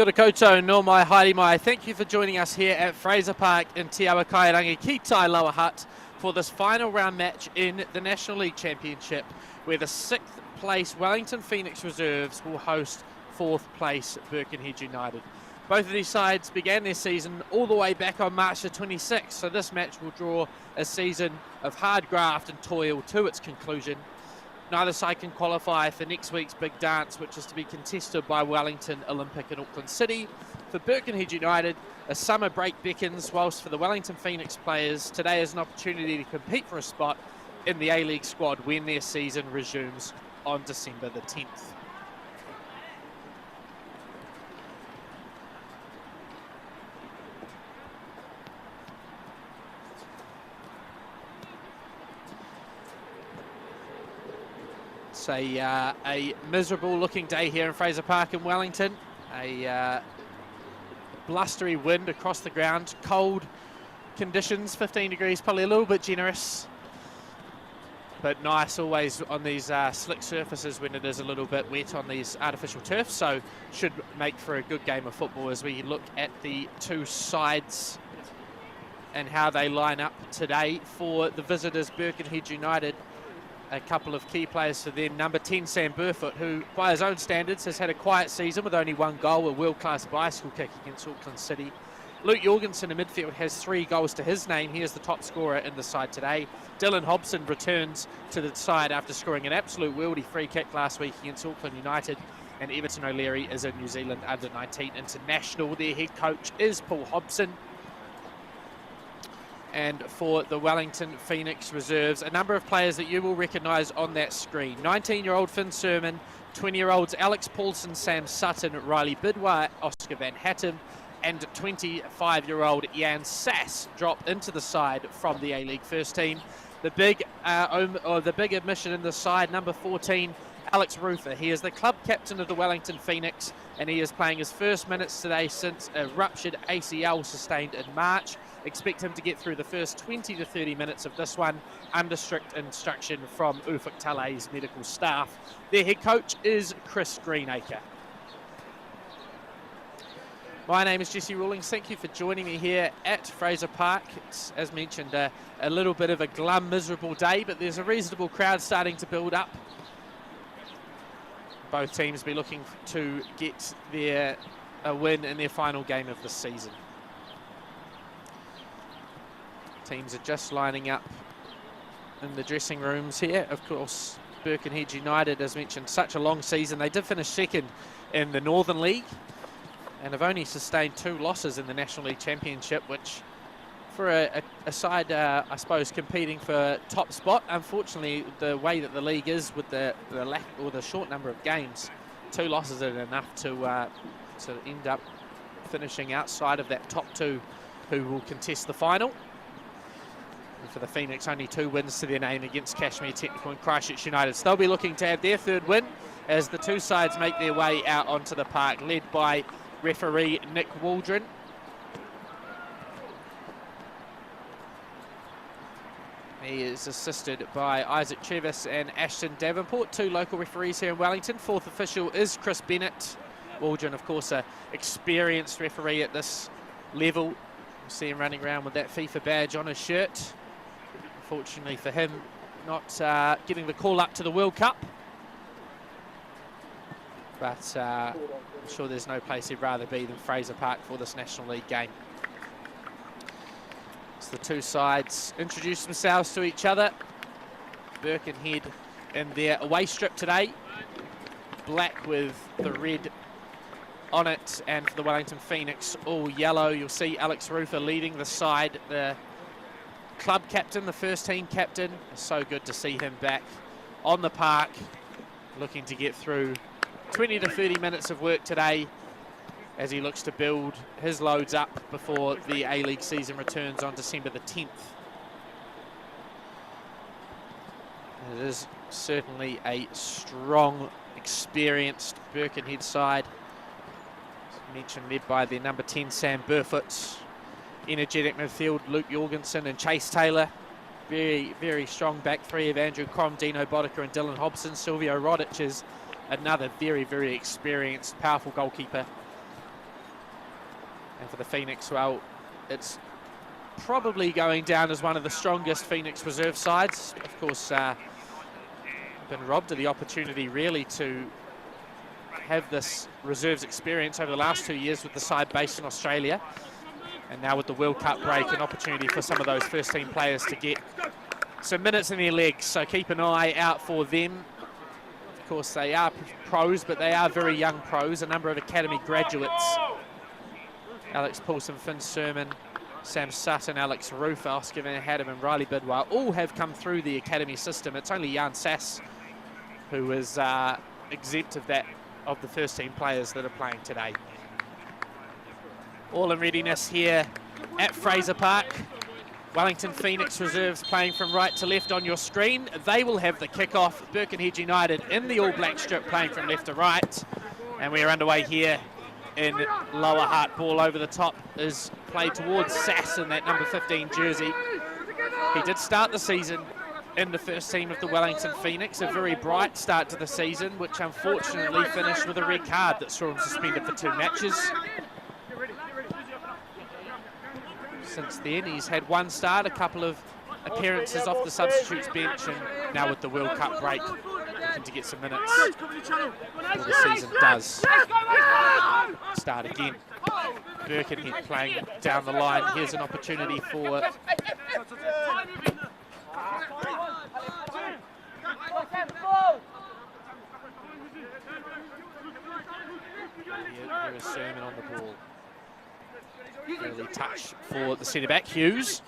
Kia ora koutou, no mai, haere mai. Thank you for joining us here at Fraser Park in Te Awa Kairangi, ki tai Lower Hutt, for this final round match in the National League Championship, where the 6th place Wellington Phoenix Reserves will host 4th place Birkenhead United. Both of these sides began their season all the way back on March the 26th, so this match will draw a season of hard graft and toil to its conclusion. Neither side can qualify for next week's big dance, which is to be contested by Wellington, Olympic and Auckland City. For Birkenhead United, a summer break beckons, whilst for the Wellington Phoenix players, today is an opportunity to compete for a spot in the A-League squad when their season resumes on December the 10th. It's a miserable looking day here in Fraser Park in Wellington. A blustery wind across the ground, cold conditions, 15 degrees, probably a little bit generous, but nice always on these slick surfaces when it is a little bit wet on these artificial turfs, so should make for a good game of football as we look at the two sides and how they line up today. For the visitors, Birkenhead United, a couple of key players for them. Number 10, Sam Burfoot, who by his own standards has had a quiet season with only one goal, a world-class bicycle kick against Auckland City. Luke Jorgensen in midfield has 3 goals to his name. He is the top scorer in the side today. Dylan Hobson returns to the side after scoring an absolute worldie free kick last week against Auckland United. And Everton O'Leary is a New Zealand under-19 international. Their head coach is Paul Hobson. And for the Wellington Phoenix Reserves, a number of players that you will recognise on that screen. 19-year-old Finn Sermon, 20-year-olds Alex Paulson, Sam Sutton, Riley Bidwar, Oscar Van Hattem, and 25-year-old Jan Sass dropped into the side from the A-League first team. The big admission in the side, number 14, Alex Rufer. He is the club captain of the Wellington Phoenix, and he is playing his first minutes today since a ruptured ACL sustained in March. Expect him to get through the first 20 to 30 minutes of this one under strict instruction from Ufuk Tale's medical staff. Their head coach is Chris Greenacre. My name is Jesse Rawlings. Thank you for joining me here at Fraser Park. It's, as mentioned, a little bit of a glum, miserable day, but there's a reasonable crowd starting to build up. Both teams be looking to get a win in their final game of the season. Teams are just lining up in the dressing rooms here. Of course, Birkenhead United, as mentioned, such a long season. They did finish second in the Northern League and have only sustained 2 losses in the National League Championship, which for a side, I suppose, competing for top spot, unfortunately, the way that the league is with the lack or the short number of games, 2 losses are enough to end up finishing outside of that top 2 who will contest the final. And for the Phoenix, only 2 wins to their name against Kashmir Technical and Christchurch United. So they'll be looking to have their 3rd win as the 2 sides make their way out onto the park, led by referee Nick Waldron. He is assisted by Isaac Chevis and Ashton Davenport, 2 local referees here in Wellington. 4th official is Chris Bennett. Waldron, of course, an experienced referee at this level. You'll see him running around with that FIFA badge on his shirt. Unfortunately for him, not getting the call up to the World Cup. But I'm sure there's no place he'd rather be than Fraser Park for this National League game. So the 2 sides introduce themselves to each other. Birkenhead in their away strip today, black with the red on it, and for the Wellington Phoenix, all yellow. You'll see Alex Rufer leading the side, the club captain, the first team captain. It's so good to see him back on the park, looking to get through 20 to 30 minutes of work today as he looks to build his loads up before the A-League season returns on December the 10th. It is certainly a strong, experienced Birkenhead side. As mentioned, led by their number 10, Sam Burfoot. Energetic midfield, Luke Jorgensen and Chase Taylor. Very, very strong back 3 of Andrew Crom, Dino Boddicker and Dylan Hobson. Silvio Rodic is another very, very experienced, powerful goalkeeper. And for the Phoenix, well, it's probably going down as one of the strongest Phoenix reserve sides. Of course, been robbed of the opportunity really to have this reserves experience over the last 2 years with the side based in Australia. And now with the World Cup break, an opportunity for some of those first team players to get some minutes in their legs. So keep an eye out for them. Of course, they are pros, but they are very young pros, a number of academy graduates. Alex Poulsen, Finn Sermon, Sam Sutton, Alex Rufer, Oscar Van Haddam and Riley Bidwell all have come through the academy system. It's only Jan Sass who is exempt of that, of the first team players that are playing today. All in readiness here at Fraser Park. Wellington Phoenix reserves playing from right to left on your screen. They will have the kickoff. Birkenhead United in the all-black strip playing from left to right. And we are underway here in lower heart. Ball over the top is played towards Sass in that number 15 jersey. He did start the season in the first team of the Wellington Phoenix, a very bright start to the season, which unfortunately finished with a red card that saw him suspended for 2 matches. Since then, he's had 1 start, a couple of appearances off the substitutes bench, and now with the World Cup break, looking to get some minutes before the season does start again. Birkenhead playing down the line. Here's an opportunity for here is Sermon on the ball. Early touch for the centre-back, Hughes.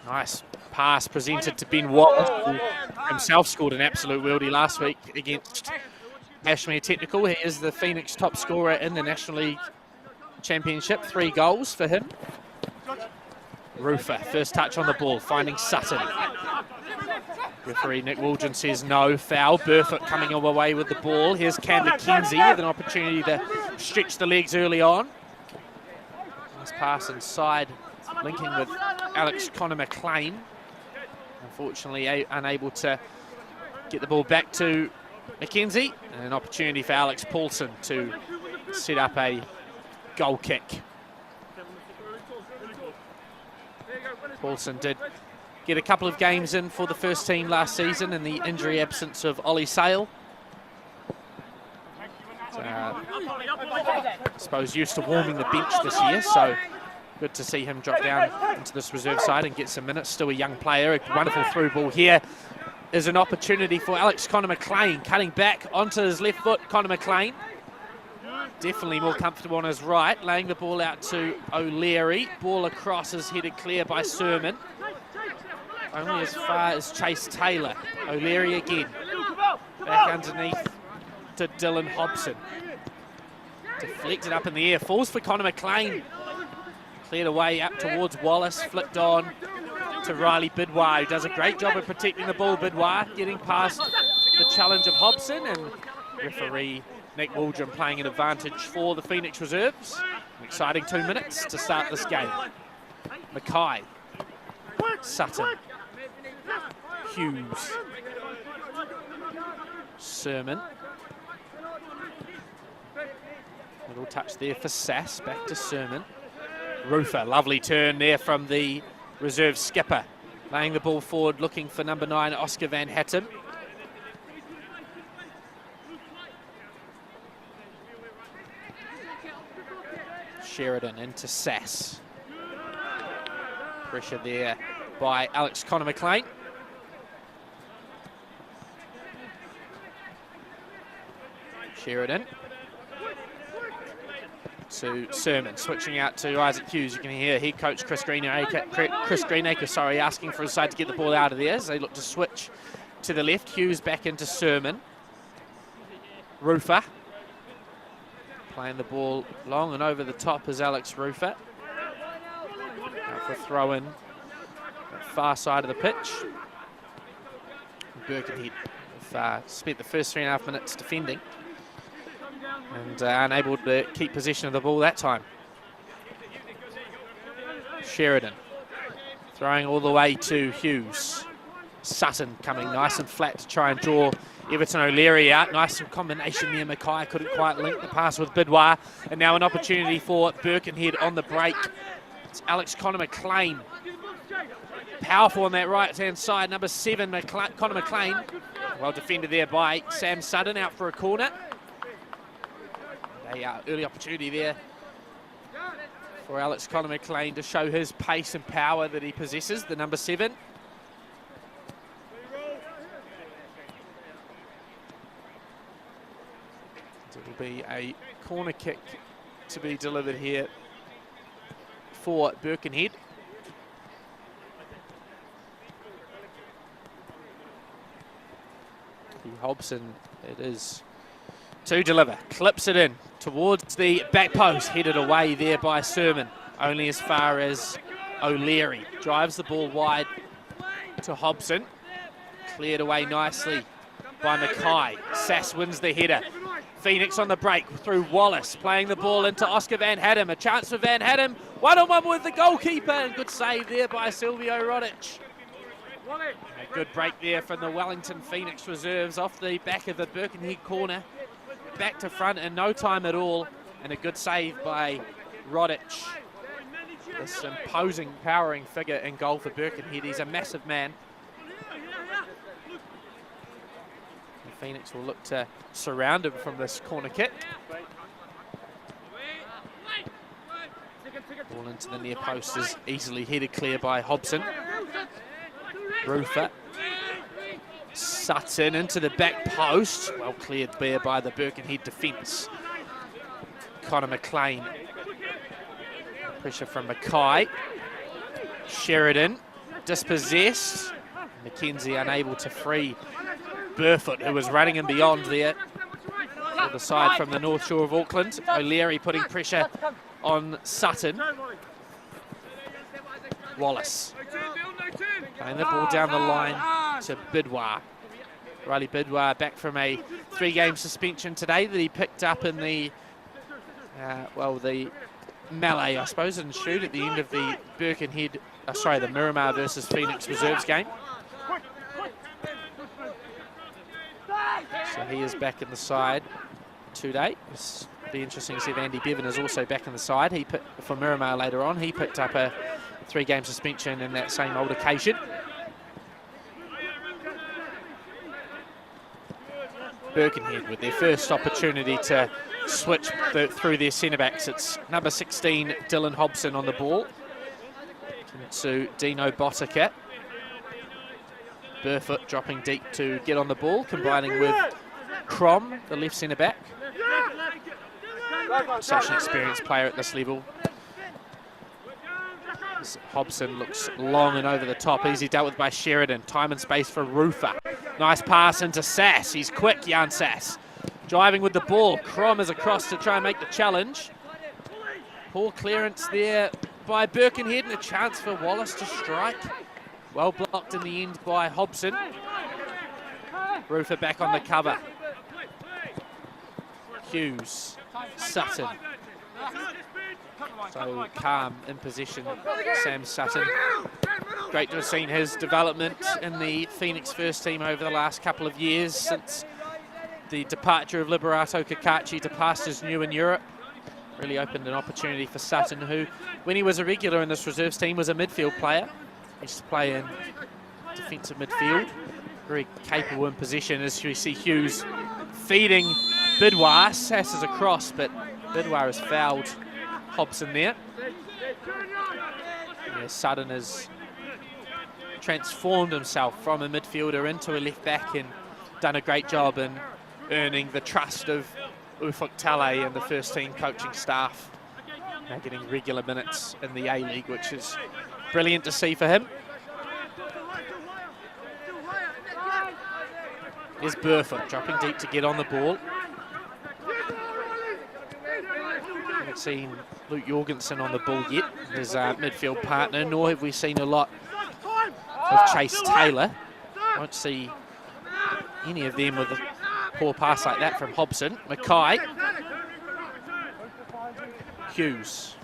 Nice pass presented to Ben Wallace, who himself scored an absolute worldie last week against Ashmere Technical. He is the Phoenix top scorer in the National League Championship, 3 goals for him. Rufer, first touch on the ball, finding Sutton. Referee Nick Woolgen says no, foul. Burfoot coming away with the ball. Here's Cam McKenzie with an opportunity to stretch the legs early on. Nice pass inside, linking with Alex Connor McLean. Unfortunately, unable to get the ball back to McKenzie. And an opportunity for Alex Poulsen to set up a goal kick. Poulsen did get a couple of games in for the first team last season in the injury absence of Ollie Sale. I suppose used to warming the bench this year, so good to see him drop down into this reserve side and get some minutes. Still a young player. A wonderful through ball here is an opportunity for Alex Connor McLean, cutting back onto his left foot. Connor McLean definitely more comfortable on his right, laying the ball out to O'Leary. Ball across is headed clear by Sermon, only as far as Chase Taylor. O'Leary again, back underneath to Dylan Hobson. Deflected up in the air, falls for Connor McLean. Cleared away up towards Wallace, flicked on to Riley Bidwell, who does a great job of protecting the ball. Bidwell getting past the challenge of Hobson, and referee Nick Woolgen playing an advantage for the Phoenix reserves. An exciting 2 minutes to start this game. Mackay, Sutton, Hughes, Sermon. Little touch there for Sass, back to Sermon. Rufer, lovely turn there from the reserve skipper. Laying the ball forward, looking for number 9, Oscar Van Haddam. Sheridan into Sass. Pressure there by Alex Connor McLean. Sheridan to Sermon, switching out to Isaac Hughes. You can hear head coach Chris Greenacre asking for his side to get the ball out of there as they look to switch to the left. Hughes back into Sermon. Rufer playing the ball long and over the top is Alex Rufer. Out for a throw in, far side of the pitch. Birkenhead have spent the first 3.5 minutes defending and unable to keep possession of the ball that time. Sheridan throwing all the way to Hughes. Sutton coming nice and flat to try and draw Everton O'Leary out. Nice combination there. Mackay couldn't quite link the pass with Bidwar. And now an opportunity for Birkenhead on the break. It's Alex Connor McLean. Powerful on that right-hand side. Number 7, Connor McLean. Well defended there by Sam Sutton, out for a corner. A early opportunity there for Alex Connor McLean to show his pace and power that he possesses, the number 7. It will be a corner kick to be delivered here for Birkenhead. Hobson, it is to deliver, clips it in towards the back post, headed away there by Sermon, only as far as O'Leary. Drives the ball wide to Hobson, cleared away nicely by Mackay. Sass wins the header. Phoenix on the break through Wallace, playing the ball into Oscar Van Haddam. A chance for Van Haddam, one-on-one with the goalkeeper, and good save there by Silvio Rodic. A good break there from the Wellington Phoenix reserves off the back of the Birkenhead corner. Back to front in no time at all, and a good save by Rodic. This imposing, powering figure in goal for Birkenhead. He's a massive man. And Phoenix will look to surround him from this corner kick. Ball into the near post is easily headed clear by Hobson. Rufer. Sutton into the back post. Well cleared there by the Birkenhead defence. Connor McLean. Pressure from Mackay. Sheridan dispossessed. McKenzie unable to free Burfoot, who was running in beyond there. For the side from the North Shore of Auckland. O'Leary putting pressure on Sutton. Wallace. Playing the ball down the line to Bidwar. Riley Bidwar back from a 3-game suspension today that he picked up in the, the melee, I suppose, and shoot at the end of the Birkenhead, the Miramar versus Phoenix reserves game. So he is back in the side today. It's be interesting to see if Andy Bevan is also back in the side. He picked for Miramar later on. He picked up a 3-game suspension in that same old occasion. Birkenhead with their first opportunity to switch through their centre-backs. It's number 16, Dylan Hobson on the ball. To Dino Botica. Burfoot dropping deep to get on the ball, combining with Crom, the left centre-back. Such an experienced player at this level. Hobson looks long and over the top, easy dealt with by Sheridan. Time and space for Rufer. Nice pass into Sass. He's quick, Jan Sass. Driving with the ball. Crom is across to try and make the challenge. Poor clearance there by Birkenhead, and a chance for Wallace to strike. Well blocked in the end by Hobson. Rufer back on the cover. Hughes. Sutton. So calm in possession, Sam Sutton. Great to have seen his development in the Phoenix first team over the last couple of years since the departure of Liberato Cacace to pastures new in Europe. Really opened an opportunity for Sutton, who, when he was a regular in this reserves team, was a midfield player. He used to play in defensive midfield. Very capable in possession, as we see Hughes feeding Bidwar. Sass is across, but Bidwar has fouled Hobson there. Yeah, Sutton has transformed himself from a midfielder into a left back and done a great job in earning the trust of Ufuk Tale and the first team coaching staff. Now getting regular minutes in the A-League, which is brilliant to see for him. There's Burfoot dropping deep to get on the ball. Haven't seen Luke Jorgensen on the ball yet, his midfield partner, nor have we seen a lot of Chase Taylor. Won't see any of them with a poor pass like that from Hobson. Mackay. Hughes.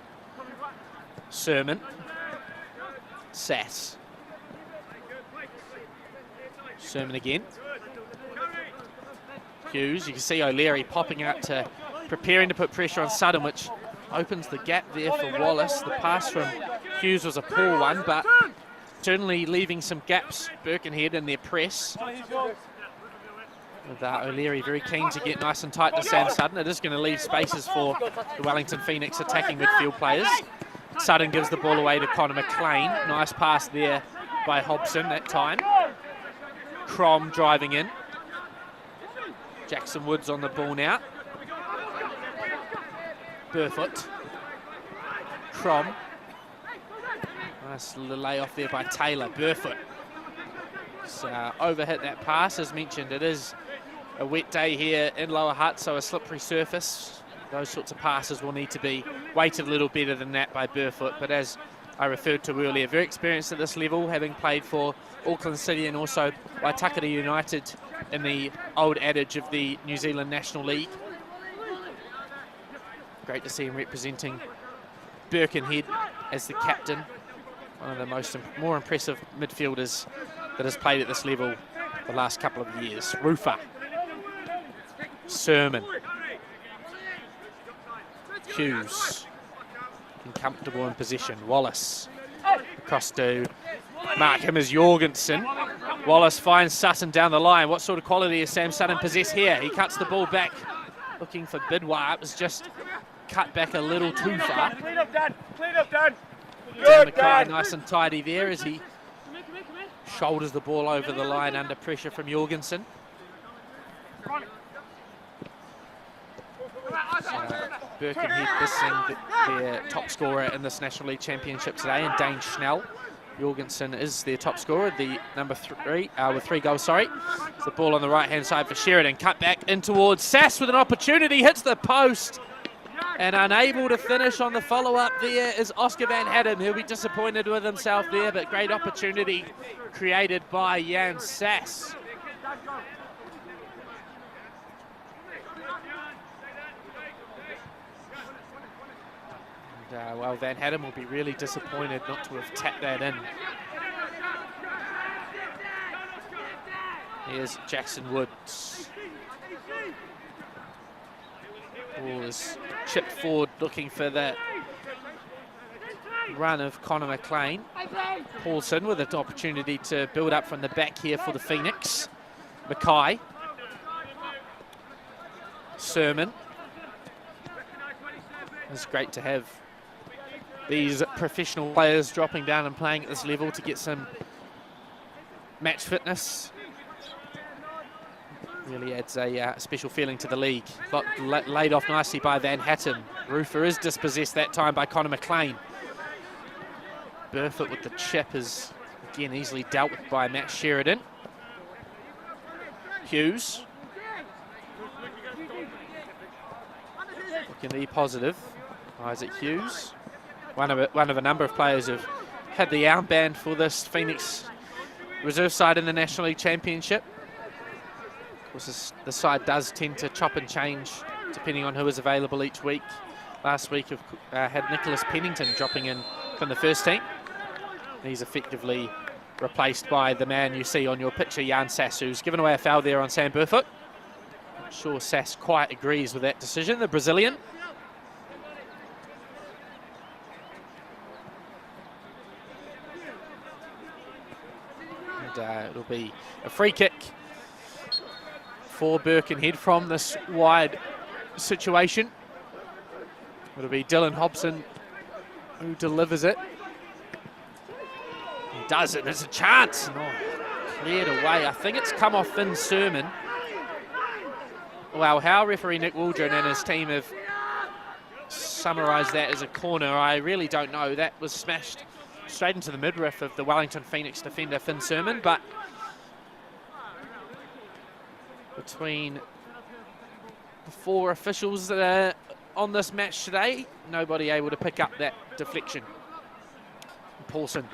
Sermon. Sass. Sermon again. Hughes, you can see O'Leary popping out to preparing to put pressure on Sutton, which opens the gap there for Wallace. The pass from Hughes was a poor one, but certainly leaving some gaps, Birkenhead, in their press. With O'Leary very keen to get nice and tight to Sam Sutton. It is going to leave spaces for the Wellington Phoenix attacking midfield players. Sutton gives the ball away to Connor McLean. Nice pass there by Hobson that time. Crom driving in. Jackson Woods on the ball now. Burfoot. Crom. Nice little layoff there by Taylor. Burfoot. Overhit that pass. As mentioned, it is a wet day here in Lower Hutt, so a slippery surface. Those sorts of passes will need to be weighted a little better than that by Burfoot. But as I referred to earlier, very experienced at this level, having played for Auckland City and also Waitakere United in the old adage of the New Zealand National League. Great to see him representing Birkenhead as the captain. One of the more impressive midfielders that has played at this level the last couple of years. Rufer. Sermon. Hughes. Comfortable in possession. Wallace. Across to mark him as Jorgensen. Wallace finds Sutton down the line. What sort of quality is Sam Sutton possess here? He cuts the ball back, looking for Bidwar. It was just cut back a little too far. Clean up, Dan. Clean up, Dan. Dan Mackay nice and tidy there as he shoulders the ball over the line under pressure from Jorgensen. Birkenhead missing their top scorer in this National League Championship today, and Dane Schnell. Jorgensen is their top scorer, the number 3, with 3 goals, sorry. It's the ball on the right-hand side for Sheridan. Cut back in towards Sass with an opportunity, hits the post. And unable to finish on the follow-up there is Oscar Van Hadden. He'll be disappointed with himself there, but great opportunity created by Jan Sass. And, well, Van Hadden will be really disappointed not to have tapped that in. Here's Jackson Woods. Ball is chipped forward, looking for the run of Connor McLean. Paulson with an opportunity to build up from the back here for the Phoenix. Mackay. Sermon. It's great to have these professional players dropping down and playing at this level to get some match fitness. Really adds a special feeling to the league. Laid off nicely by Van Hatton. Rufer is dispossessed that time by Connor McLean. Burfoot with the chip is again easily dealt with by Matt Sheridan. Hughes. Looking to be positive. Isaac Hughes. One of a number of players who've had the armband for this Phoenix reserve side in the National League Championship. Of course, the side does tend to chop and change depending on who is available each week. Last week had Nicholas Pennington dropping in from the first team. He's effectively replaced by the man you see on your picture, Jan Sass, who's given away a foul there on Sam Burfoot. Not sure Sass quite agrees with that decision, the Brazilian. And it'll be a free kick for Birkenhead from this wide situation. It'll be Dylan Hobson who delivers it. He does it, there's a chance. Oh, cleared away. I think it's come off Finn Sermon. Well, how referee Nick Waldron and his team have summarised that as a corner, I really don't know. That was smashed straight into the midriff of the Wellington Phoenix defender Finn Sermon, but between the 4 officials that are on this match today, nobody able to pick up that deflection. Paulson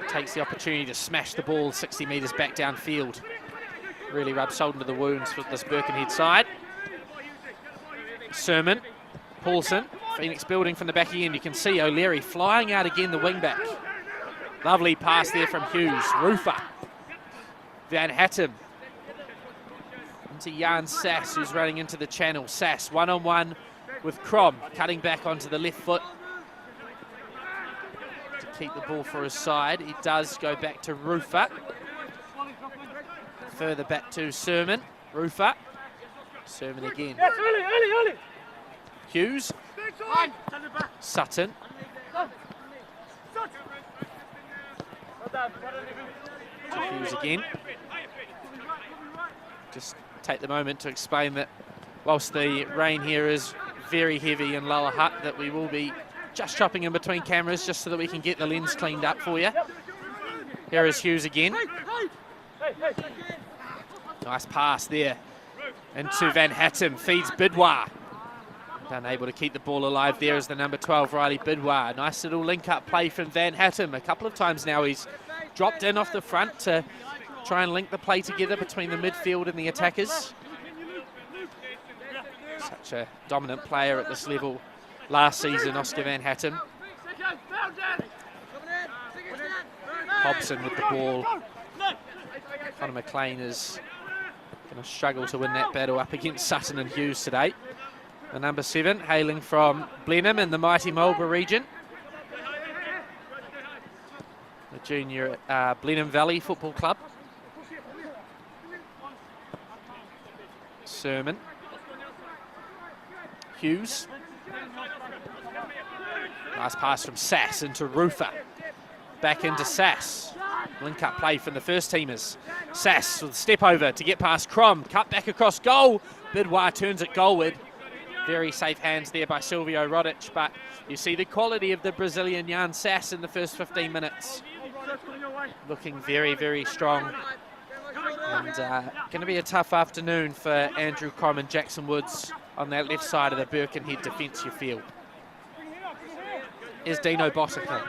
takes the opportunity to smash the ball 60 metres back downfield. Really rubs salt into the wounds for this Birkenhead side. Sermon, Paulson, Phoenix building from the back end. You can see O'Leary flying out again, the wing back. Lovely pass there from Hughes. Rufer. Van Hattem into Jan Sass, who's running into the channel. Sass one-on-one with Crom, cutting back onto the left foot to keep the ball for his side. He does go back to Rufer. Further back to Sermon. Rufer. Sermon again. Hughes. Sutton. Hughes again. Just take the moment to explain that whilst the rain here is very heavy in Lower Hutt, that we will be just chopping in between cameras just so that we can get the lens cleaned up for you. Here is Hughes again. Nice pass there into Van Hattem, feeds Bidwar. Unable to keep the ball alive there is the number 12, Riley Bidwar. Nice little link-up play from Van Hattem. A couple of times now he's dropped in off the front to try and link the play together between the midfield and the attackers. Such a dominant player at this level last season, Oscar Van Hattem. Hobson with the ball. Connor McLean is going to struggle to win that battle up against Sutton and Hughes today. The number 7, hailing from Blenheim in the mighty Marlborough region. The junior Blenheim Valley Football Club. Sermon. Hughes. Nice pass from Sass into Rufer. Back into Sass. Link-up play from the first teamers. Sass with a step over to get past Crom. Cut back across goal. Bidwar turns it goalward. Very safe hands there by Silvio Rodic, but you see the quality of the Brazilian Jan Sass in the first 15 minutes. Looking very, very strong. And going to be a tough afternoon for Andrew Crom and Jackson Woods on that left side of the Birkenhead defence, you feel. Here's Dino Bottica.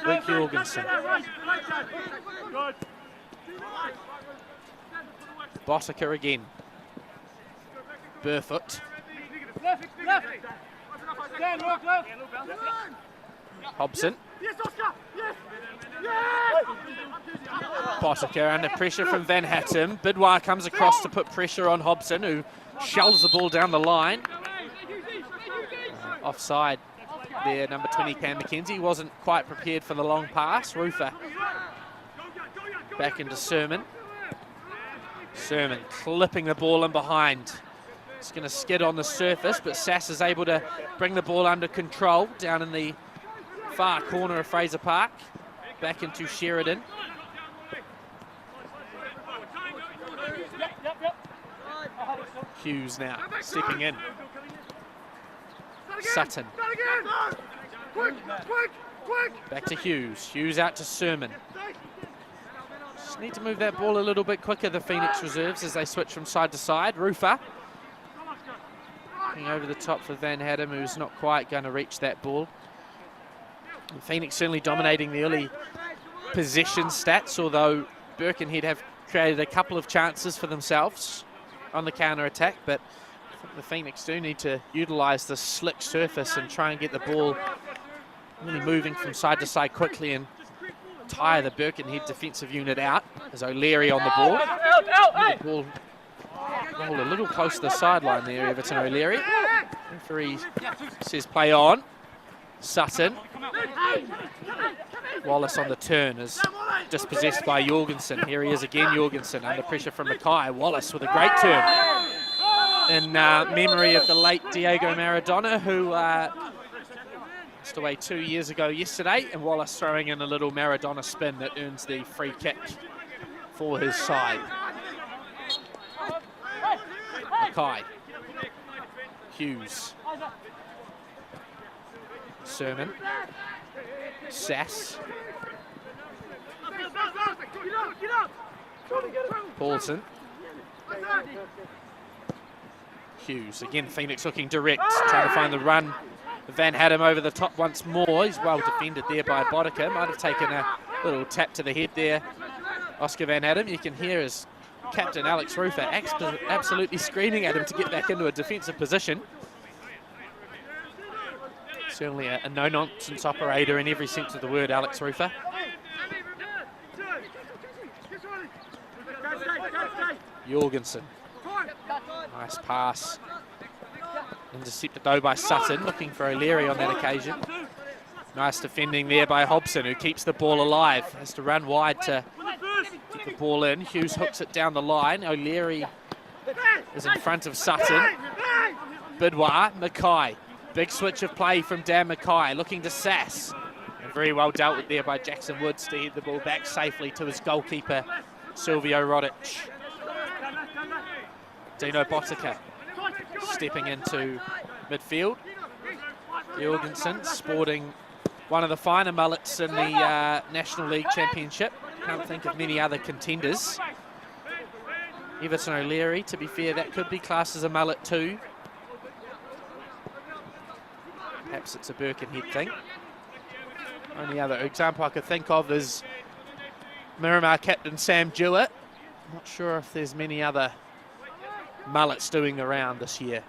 Luke Jorgensen. Bottica again. Burfoot. Hobson. Bottica under pressure from Van Hattem. Bidwar comes across to put pressure on Hobson, who shells the ball down the line. Offside there, number 20, Cam McKenzie. Wasn't quite prepared for the long pass. Rufer back into Sermon. Sermon clipping the ball in behind. It's going to skid on the surface, but Sass is able to bring the ball under control down in the far corner of Fraser Park. Back into Sheridan. Hughes now stepping in. Sutton. Back to Hughes. Hughes out to Sermon. Just need to move that ball a little bit quicker, the Phoenix reserves, as they switch from side to side. Rufer. Over the top for Van Hattem, who's not quite going to reach that ball. And Phoenix certainly dominating the early possession stats, although Birkenhead have created a couple of chances for themselves on the counter-attack, but I think the Phoenix do need to utilise the slick surface and try and get the ball really moving from side to side quickly and tire the Birkenhead defensive unit out. As O'Leary on the ball. The ball rolled a little close to the sideline there, Everton O'Leary. Referee says play on. Sutton. Wallace on the turn is dispossessed by Jorgensen. Here he is again, Jorgensen, under pressure from Mackay. Wallace with a great turn in memory of the late Diego Maradona, who passed away 2 years ago yesterday, and Wallace throwing in a little Maradona spin that earns the free kick for his side. Mackay. Hughes. Sermon. Sass. Paulson. Hughes. Again, Phoenix looking direct, trying to find the run. Van Hattem over the top once more. He's well defended there by Bottica. Might have taken a little tap to the head there, Oscar Van Hattem. You can hear his captain, Alex Rufer, absolutely screaming at him to get back into a defensive position. Certainly a no-nonsense operator in every sense of the word, Alex Rufer. Jorgensen. Nice pass. Intercepted though by Sutton, looking for O'Leary on that occasion. Nice defending there by Hobson, who keeps the ball alive. Has to run wide to get the ball in. Hughes hooks it down the line. O'Leary is in front of Sutton. Bidwar, Mackay. Big switch of play from Dan Mackay, looking to Sass. And very well dealt with there by Jackson Woods to head the ball back safely to his goalkeeper, Silvio Rodic. Dino Botica stepping into midfield. Jorgensen sporting one of the finer mullets in the National League Championship. Can't think of many other contenders. Everton O'Leary, to be fair, that could be classed as a mullet too. Perhaps it's a Birkenhead thing. Only other example I could think of is Miramar captain Sam Jewett. Not sure if there's many other mullets doing the round this year.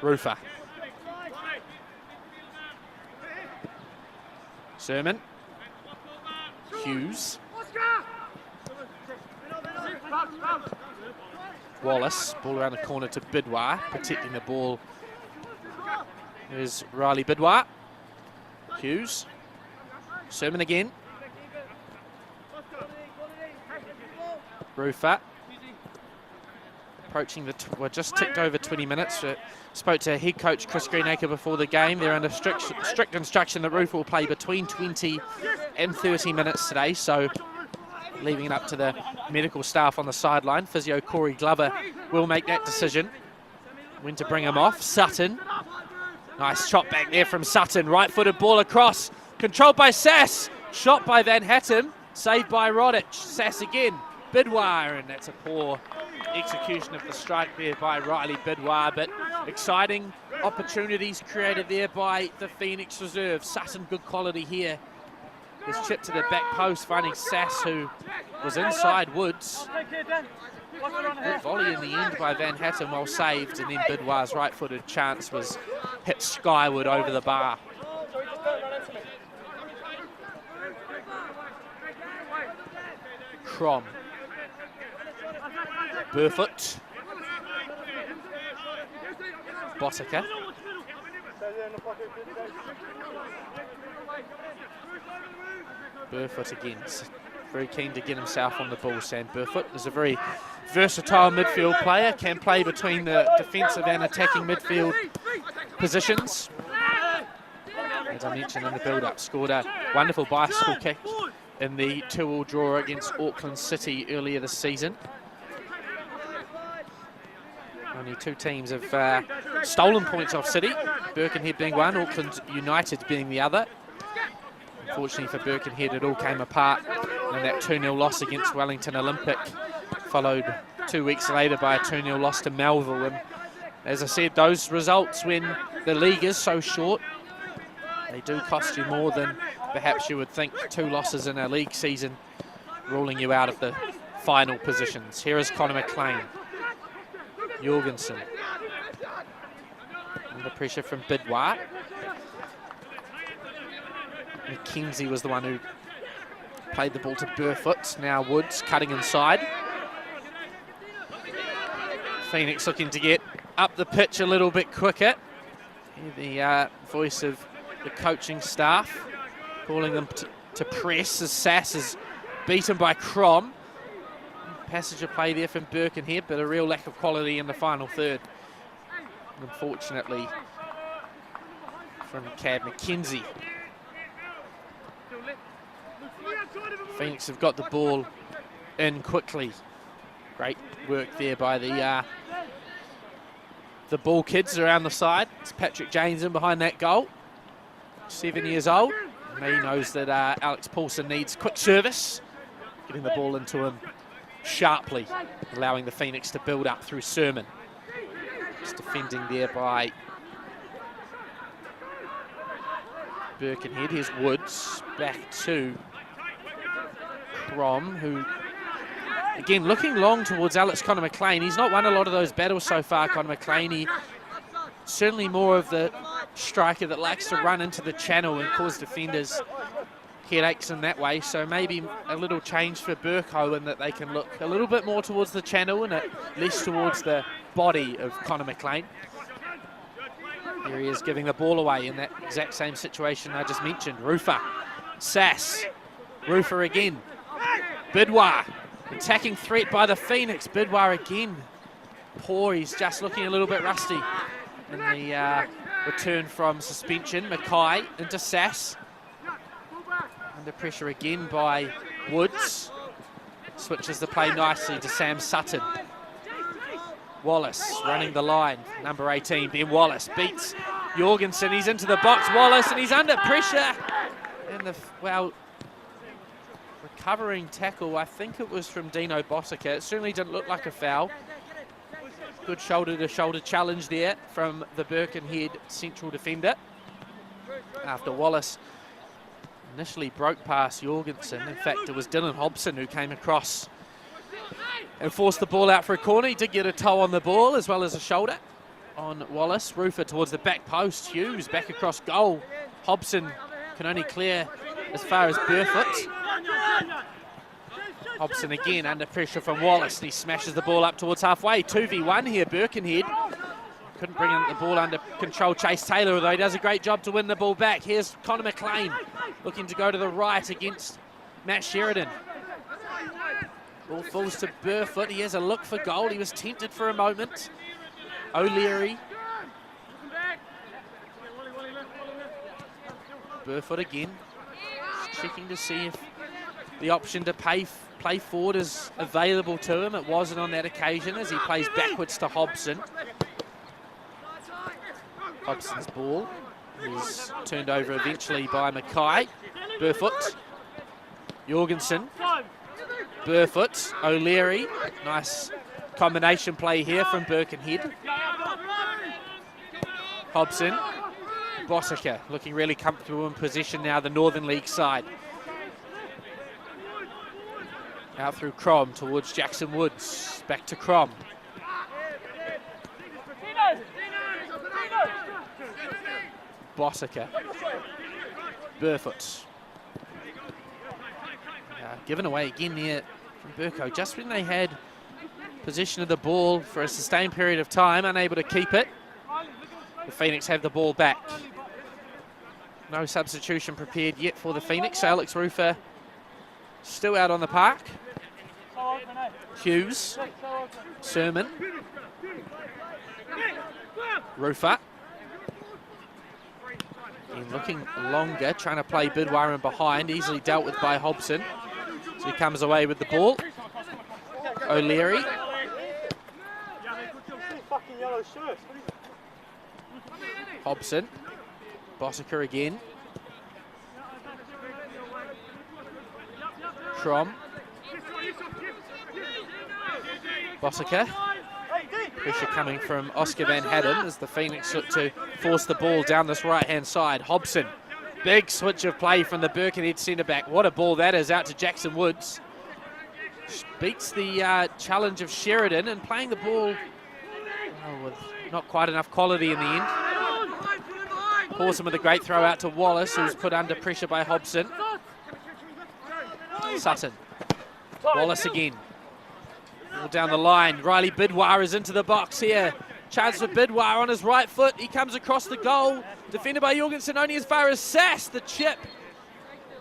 Rufer. Sermon. Hughes. Wallace, ball around the corner to Bidwar, protecting the ball. There's Riley Bidwar. Hughes. Sermon again. Rufer. Approaching the, we're just ticked over 20 minutes. Spoke to head coach Chris Greenacre before the game. They're under strict instruction that Rufer will play between 20 and 30 minutes today. So leaving it up to the medical staff on the sideline. Physio Corey Glover will make that decision when to bring him off. Sutton. Nice chop back there from Sutton. Right-footed ball across. Controlled by Sass. Shot by Van Hattem. Saved by Rodic. Sass again. Bidwar, and that's a poor execution of the strike there by Riley Bidwar, but exciting opportunities created there by the Phoenix reserve. Sutton, good quality here. His chip to the back post, finding Sass, who was inside Woods. Good volley in the end by Van Hattem, well saved, and then Bidwar's right-footed chance was hit skyward over the bar. Crom. Burfoot. Botica. Burfoot again. Very keen to get himself on the ball, Sam Burfoot. Is a very versatile midfield player. Can play between the defensive and attacking midfield positions. As I mentioned in the build-up, scored a wonderful bicycle kick in the 2-2 draw against Auckland City earlier this season. Only two teams have stolen points off City, Birkenhead being one, Auckland United being the other. Unfortunately for Birkenhead, it all came apart in that 2-0 loss against Wellington Olympic, followed 2 weeks later by a 2-0 loss to Melville. And as I said, those results, when the league is so short, they do cost you more than perhaps you would think. 2 losses in a league season ruling you out of the final positions. Here is Connor McLean. Jorgensen. Under pressure from Bidwar. McKenzie was the one who played the ball to Burfoot. Now Woods cutting inside. Phoenix looking to get up the pitch a little bit quicker. The voice of the coaching staff calling them to press as Sass is beaten by Crom. Passage of play there from Birkenhead, but a real lack of quality in the final third. Unfortunately, from Cad McKenzie. Phoenix have got the ball in quickly. Great work there by the ball kids around the side. It's Patrick James in behind that goal. 7 years old. And he knows that Alex Paulson needs quick service. Getting the ball into him sharply, allowing the Phoenix to build up through Sermon. Just defending there by Birkenhead. Here's Woods, back to Crom, who, again, looking long towards Alex Connor McLean. He's not won a lot of those battles so far, Connor McLean. He certainly more of the striker that likes to run into the channel and cause defenders headaches in that way, so maybe a little change for Burko in that they can look a little bit more towards the channel and less towards the body of Connor McLean. Here he is giving the ball away in that exact same situation I just mentioned. Rufa, Sass, Rufa again, Bidwar, attacking threat by the Phoenix. Bidwar again, poor, he's just looking a little bit rusty. In the return from suspension, Mackay into Sass. Under pressure again by Woods. Switches the play nicely to Sam Sutton. Wallace running the line, number 18, Ben Wallace beats Jorgensen, he's into the box, Wallace, and he's under pressure. And the, well, recovering tackle, I think it was from Dino Bossica. It certainly didn't look like a foul. Good shoulder-to-shoulder challenge there from the Birkenhead central defender. After Wallace initially broke past Jorgensen. In fact, it was Dylan Hobson who came across and forced the ball out for a corner. He did get a toe on the ball as well as a shoulder on Wallace. Rufer towards the back post. Hughes back across goal. Hobson can only clear as far as Burfoot. Hobson again under pressure from Wallace, and he smashes the ball up towards halfway. 2v1 here, Birkenhead. Couldn't bring the ball under control. Chase Taylor, although he does a great job to win the ball back. Here's Connor McLean looking to go to the right against Matt Sheridan. Ball falls to Burfoot. He has a look for goal. He was tempted for a moment. O'Leary. Burfoot again. Checking to see if the option to play forward is available to him. It wasn't on that occasion as he plays backwards to Hobson. Hobson's ball is turned over eventually by Mackay. Burfoot. Jorgensen. Burfoot. O'Leary. Nice combination play here from Birkenhead. Hobson. Bossica looking really comfortable in position now, the Northern League side. Out through Crom towards Jackson Woods. Back to Crom. Bossica. Burfoot. Given away again there from Burko. Just when they had possession of the ball for a sustained period of time, unable to keep it. The Phoenix have the ball back. No substitution prepared yet for the Phoenix. Alex Rufer still out on the park. Hughes. Sermon. Rufer. And looking longer, trying to play Bidwar in behind. Easily dealt with by Hobson. So he comes away with the ball. O'Leary. Hobson. Bossica again. Crom. Bossica. Pressure coming from Oscar Van Hadden as the Phoenix look to force the ball down this right-hand side. Hobson. Big switch of play from the Birkenhead centre-back. What a ball that is, out to Jackson Woods. Beats the challenge of Sheridan and playing the ball with not quite enough quality in the end. Pawson with a great throw out to Wallace, who's put under pressure by Hobson. Sutton. Wallace again. All down the line. Riley Bidwar is into the box here. Chance for Bidwar on his right foot. He comes across the goal. Defended by Jorgensen only as far as Sass. The chip.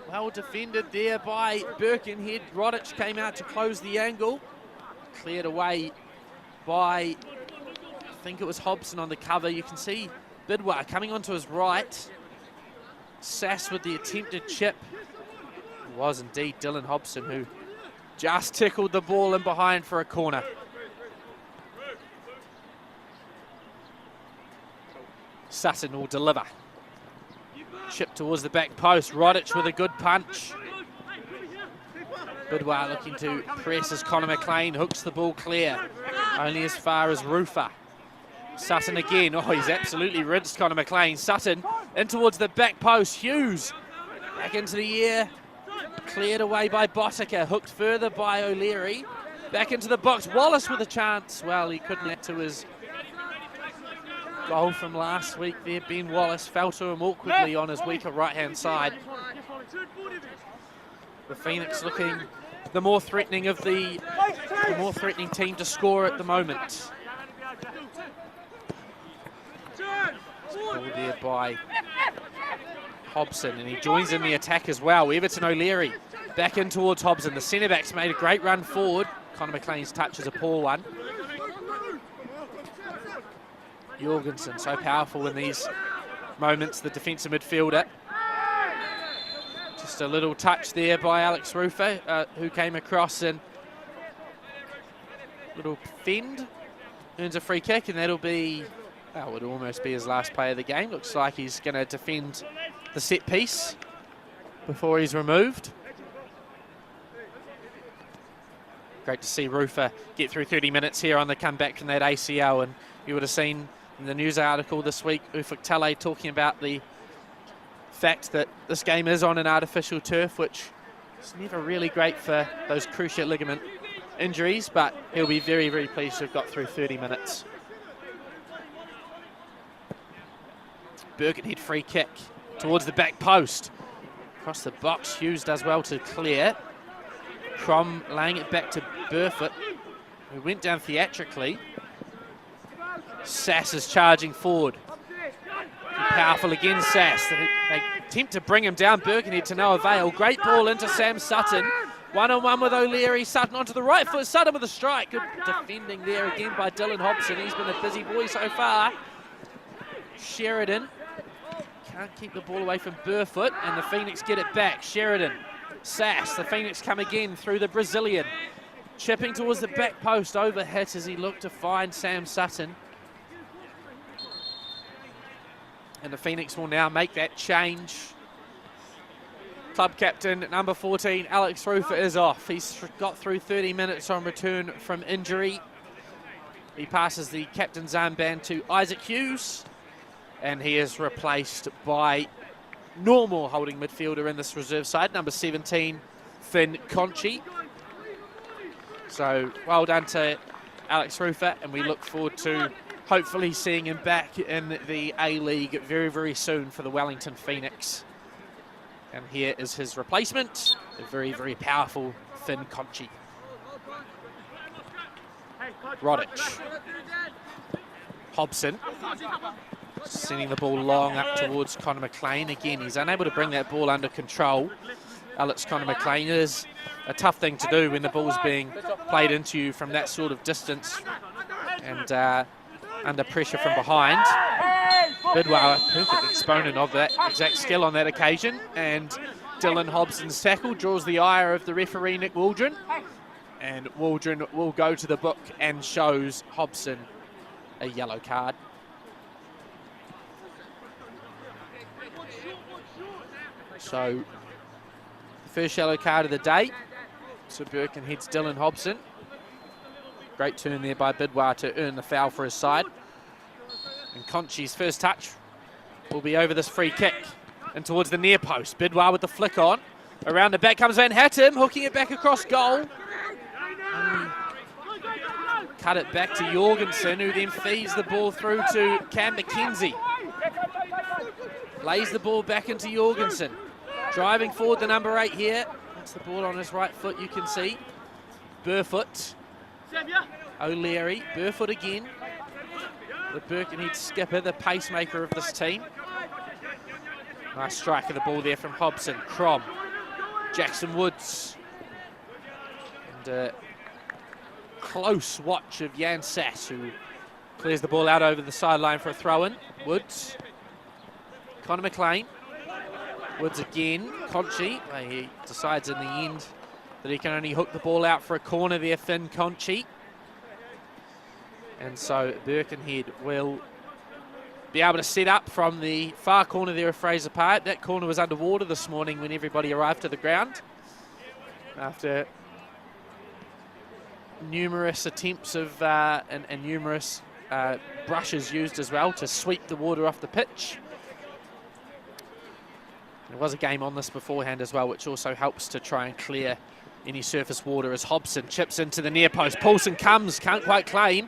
Well defended there by Birkenhead. Rodich came out to close the angle. Cleared away by, I think it was Hobson on the cover. You can see Bidwar coming onto his right. Sass with the attempted chip. It was indeed Dylan Hobson who just tickled the ball in behind for a corner. Sutton will deliver. Chip towards the back post. Rodich with a good punch. Bidwar looking to press as Connor McLean hooks the ball clear. Only as far as Rufer. Sutton again. Oh, he's absolutely rinsed Connor McLean. Sutton in towards the back post. Hughes back into the air. Cleared away by Bossica. Hooked further by O'Leary. Back into the box. Wallace with a chance. Well, he couldn't get to his goal from last week there. Ben Wallace fell to him awkwardly on his weaker right-hand side. The Phoenix looking the more threatening team to score at the moment. Ball there by Hobson, and he joins in the attack as well. Everton O'Leary back in towards Hobson. The centre-back's made a great run forward. Connor McLean's touch is a poor one. Jorgensen, so powerful in these moments, the defensive midfielder. Just a little touch there by Alex Rufer, who came across and little fend, earns a free kick, and that'll be, well, would almost be his last play of the game. Looks like he's going to defend the set piece before he's removed. Great to see Rufer get through 30 minutes here on the comeback from that ACL, and you would have seen in the news article this week, Ufuk Talay talking about the fact that this game is on an artificial turf, which is never really great for those cruciate ligament injuries, but he'll be very, very pleased to have got through 30 minutes. Birkenhead free kick towards the back post. Across the box, Hughes does well to clear. Crom laying it back to Burfoot, who went down theatrically. Sass is charging forward. Powerful again, Sass. They attempt to bring him down. Birkenhead to no avail. Great ball into Sam Sutton. One-on-one with O'Leary. Sutton onto the right foot. Sutton with a strike. Good defending there again by Dylan Hobson. He's been a busy boy so far. Sheridan can't keep the ball away from Burfoot, and the Phoenix get it back. Sheridan, Sass, the Phoenix come again through the Brazilian. Chipping towards the back post, overhit as he looked to find Sam Sutton. And the Phoenix will now make that change. Club captain, number 14, Alex Rufer, is off. He's got through 30 minutes on return from injury. He passes the captain's armband to Isaac Hughes, and he is replaced by normal holding midfielder in this reserve side, number 17, Finn Conchi. So well done to Alex Rufer, and we look forward to hopefully seeing him back in the A-League very, very soon for the Wellington Phoenix. And here is his replacement, the very, very powerful Finn Conchi. Rodic. Hobson. Sending the ball long up towards Connor McLean. Again, he's unable to bring that ball under control. Alex Connor McLean is a tough thing to do when the ball's being played into you from that sort of distance and under pressure from behind. Bidwell, a perfect exponent of that exact skill on that occasion. And Dylan Hobson's tackle draws the ire of the referee, Nick Waldron. And Waldron will go to the book and shows Hobson a yellow card. So, first yellow card of the day. So Birkenhead's Dylan Hobson. Great turn there by Bidwell to earn the foul for his side. And Conchi's first touch will be over this free kick and towards the near post. Bidwell with the flick on. Around the back comes Van Hattem, hooking it back across goal. Cut it back to Jorgensen, who then feeds the ball through to Cam McKenzie. Lays the ball back into Jorgensen. Driving forward the number 8 here. That's the ball on his right foot, you can see. Burfoot. O'Leary. Burfoot again. The Birkenhead skipper, the pacemaker of this team. Nice strike of the ball there from Hobson. Crom. Jackson Woods. And a close watch of Jan Sass, who clears the ball out over the sideline for a throw-in. Woods. Connor McLean. Woods again. Conchi. He decides in the end that he can only hook the ball out for a corner there, Finn Conchi. And so Birkenhead will be able to set up from the far corner there of Fraser Park. That corner was underwater this morning when everybody arrived to the ground, after numerous attempts of and numerous brushes used as well to sweep the water off the pitch. There was a game on this beforehand as well, which also helps to try and clear any surface water as Hobson chips into the near post. Paulson comes, can't quite claim.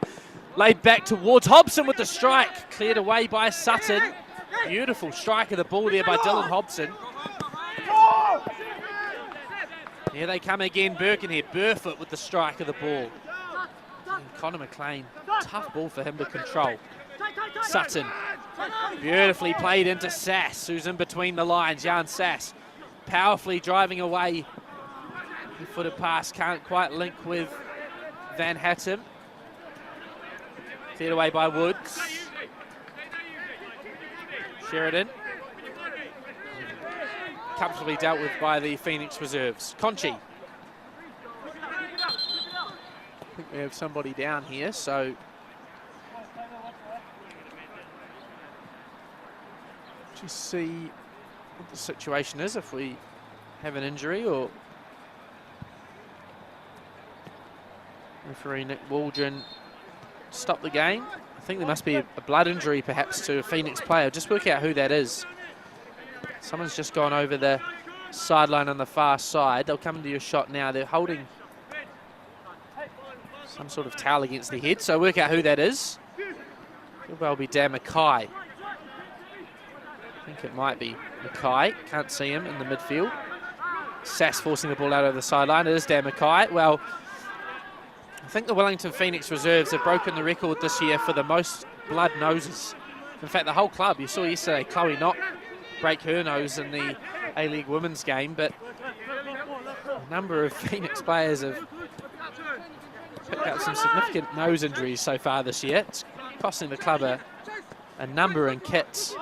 Laid back towards Hobson with the strike. Cleared away by Sutton. Beautiful strike of the ball there by Dylan Hobson. Here they come again, Birkenhead. Burfoot with the strike of the ball. And Connor McLean, tough ball for him to control. Sutton, beautifully played into Sass, who's in between the lines. Jan Sass, powerfully driving away. The footed pass can't quite link with Van Hattem. Cleared away by Woods. Sheridan. Comfortably dealt with by the Phoenix reserves. Conchi. I think we have somebody down here, so just see what the situation is, if we have an injury or referee Nick Waldron stop the game. I think there must be a blood injury perhaps to a Phoenix player. Just work out who that is. Someone's just gone over the sideline on the far side. They'll come into your shot now. They're holding some sort of towel against their head, so work out who that is. Could well be Dan Mackay. I think it might be Mackay. Can't see him in the midfield. Sass forcing the ball out over the sideline. It is Dan Mackay. Well, I think the Wellington Phoenix reserves have broken the record this year for the most blood noses. In fact, the whole club. You saw yesterday Chloe Knott break her nose in the A-League women's game, but a number of Phoenix players have picked up some significant nose injuries so far this year. It's costing the club a number in kits.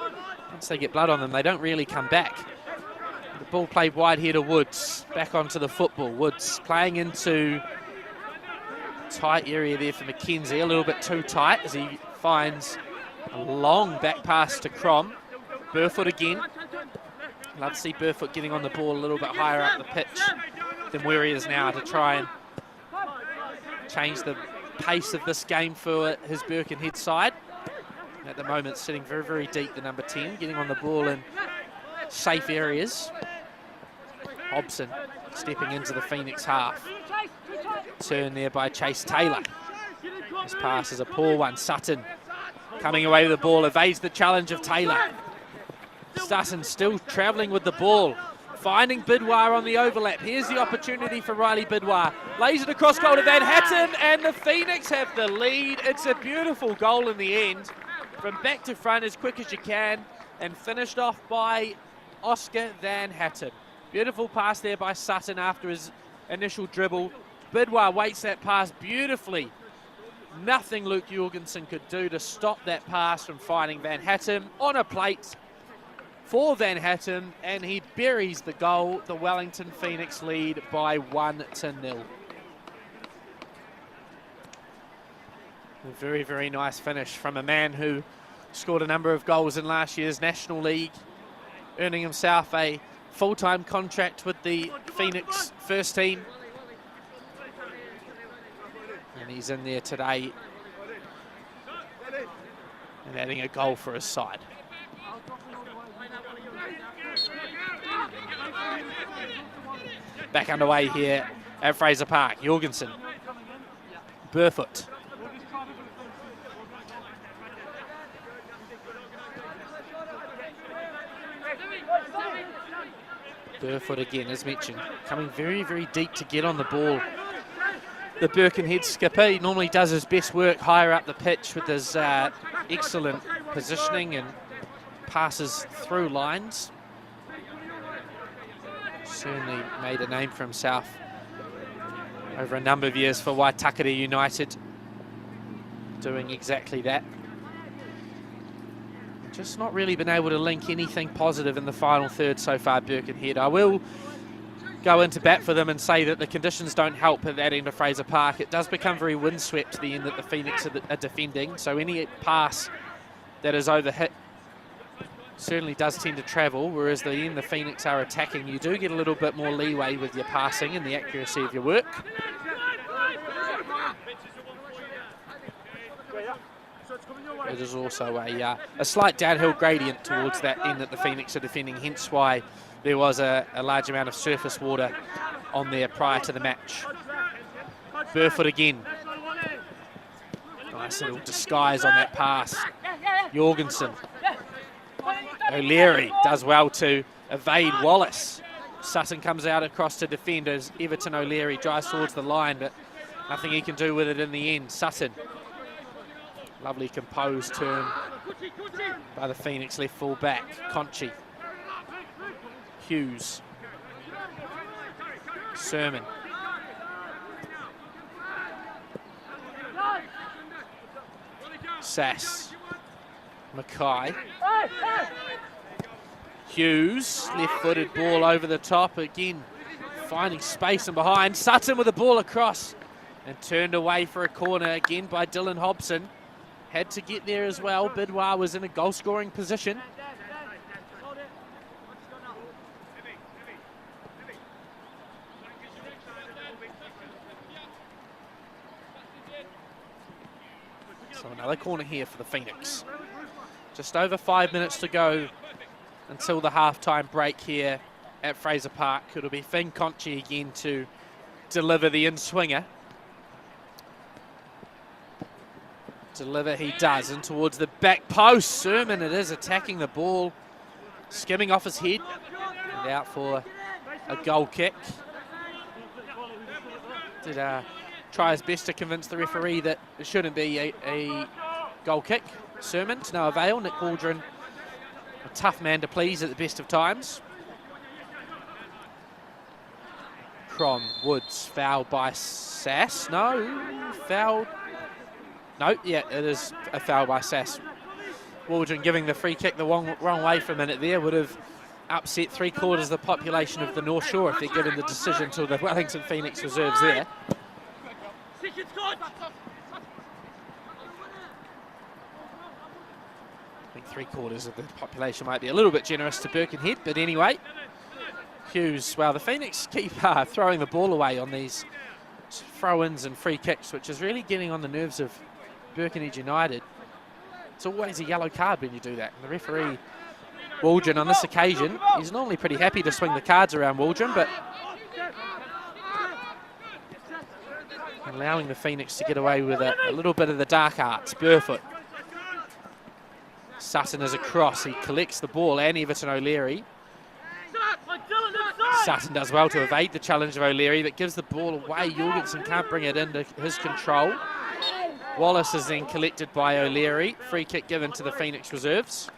Once they get blood on them, they don't really come back. The ball played wide here to Woods. Back onto the football. Woods playing into tight area there for McKenzie. A little bit too tight as he finds a long back pass to Crom. Burfoot again. Love to see Burfoot getting on the ball a little bit higher up the pitch than where he is now to try and change the pace of this game for his Birkenhead side. At the moment, sitting very, very deep, the number 10, getting on the ball in safe areas. Hobson stepping into the Phoenix half. Turn there by Chase Taylor. This pass is a poor one. Sutton coming away with the ball, evades the challenge of Taylor. Sutton still travelling with the ball, finding Bidwar on the overlap. Here's the opportunity for Riley Bidwar. Lays it across goal to Van Hattem, and the Phoenix have the lead. It's a beautiful goal in the end. From back to front as quick as you can, and finished off by Oscar Van Hattem. Beautiful pass there by Sutton after his initial dribble. Bidwar waits that pass beautifully. Nothing Luke Jorgensen could do to stop that pass from finding Van Hattem on a plate for Van Hattem, and he buries the goal. The Wellington Phoenix lead by 1-0. A very, very nice finish from a man who scored a number of goals in last year's National League, earning himself a full-time contract with the Phoenix first team. And he's in there today and adding a goal for his side. Back underway here at Fraser Park. Jorgensen. Burfoot. Burfoot again, as mentioned, coming very, very deep to get on the ball. The Birkenhead skipper, he normally does his best work higher up the pitch with his excellent positioning and passes through lines. Certainly made a name for himself over a number of years for Waitakere United, doing exactly that. Just not really been able to link anything positive in the final third so far, Birkenhead. I will go into bat for them and say that the conditions don't help at that end of Fraser Park. It does become very windswept to the end that the Phoenix are defending, so any pass that is overhit certainly does tend to travel, whereas the end the Phoenix are attacking, you do get a little bit more leeway with your passing and the accuracy of your work. It is also a slight downhill gradient towards that end that the Phoenix are defending, hence why there was a large amount of surface water on there prior to the match. Burfoot again. Nice Nice little disguise on that pass. Jorgensen. O'Leary does well to evade Wallace. Sutton comes out across to defenders. Everton O'Leary drives towards the line, but nothing he can do with it in the end. Sutton. Lovely composed turn by the Phoenix left full back. Conchi. Hughes. Sermon. Sass. Mackay. Hughes, left-footed ball over the top again, finding space and behind. Sutton with the ball across and turned away for a corner again by Dylan Hobson. Had to get there as well. Bidwar was in a goal-scoring position. So another corner here for the Phoenix. Just over 5 minutes to go until the half-time break here at Fraser Park. It'll be Finn Conchi again to deliver the in-swinger. Deliver he does, and towards the back post. Sermon, it is, attacking the ball, skimming off his head, and out for a goal kick. Did try his best to convince the referee that it shouldn't be a goal kick. Sermon to no avail. Nick Waldron, a tough man to please at the best of times. Crom, Woods, fouled by Sass. No, fouled. No, yeah, it is a foul by Sass. Waldron giving the free kick the wrong way for a minute there would have upset 3/4 of the population of the North Shore if they're given the decision to the Wellington Phoenix reserves there. I think 3/4 of the population might be a little bit generous to Birkenhead, but anyway. Hughes, well, the Phoenix keep throwing the ball away on these throw-ins and free kicks, which is really getting on the nerves of Birkenhead United. It's always a yellow card when you do that. And the referee, Waldron, on this occasion, he's normally pretty happy to swing the cards around Waldron, but allowing the Phoenix to get away with a little bit of the dark arts. Burfoot. Sutton is across. He collects the ball, and Everton O'Leary. Sutton does well to evade the challenge of O'Leary, but gives the ball away. Jorgensen can't bring it into his control. Wallace is then collected by O'Leary. Free kick given to the Phoenix reserves.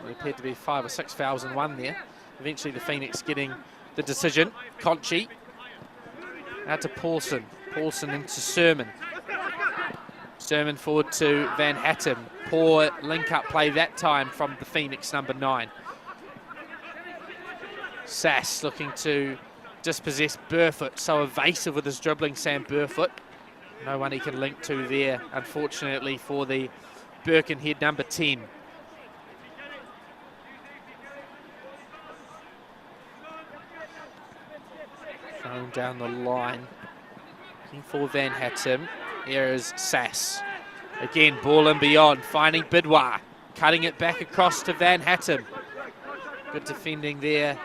It appeared to be 5 or 6 fouls in one there. Eventually the Phoenix getting the decision. Conchi. Out to Paulson. Paulson into Sermon. Sermon forward to Van Hattem. Poor link-up play that time from the Phoenix number 9. Sass looking to dispossess Burfoot. So evasive with his dribbling, Sam Burfoot. No one he can link to there, unfortunately, for the Birkenhead number 10. Thrown down the line. Looking for Van Hattem. Here is Sass. Again, ball in beyond, finding Bidwar. Cutting it back across to Van Hattem. Good defending there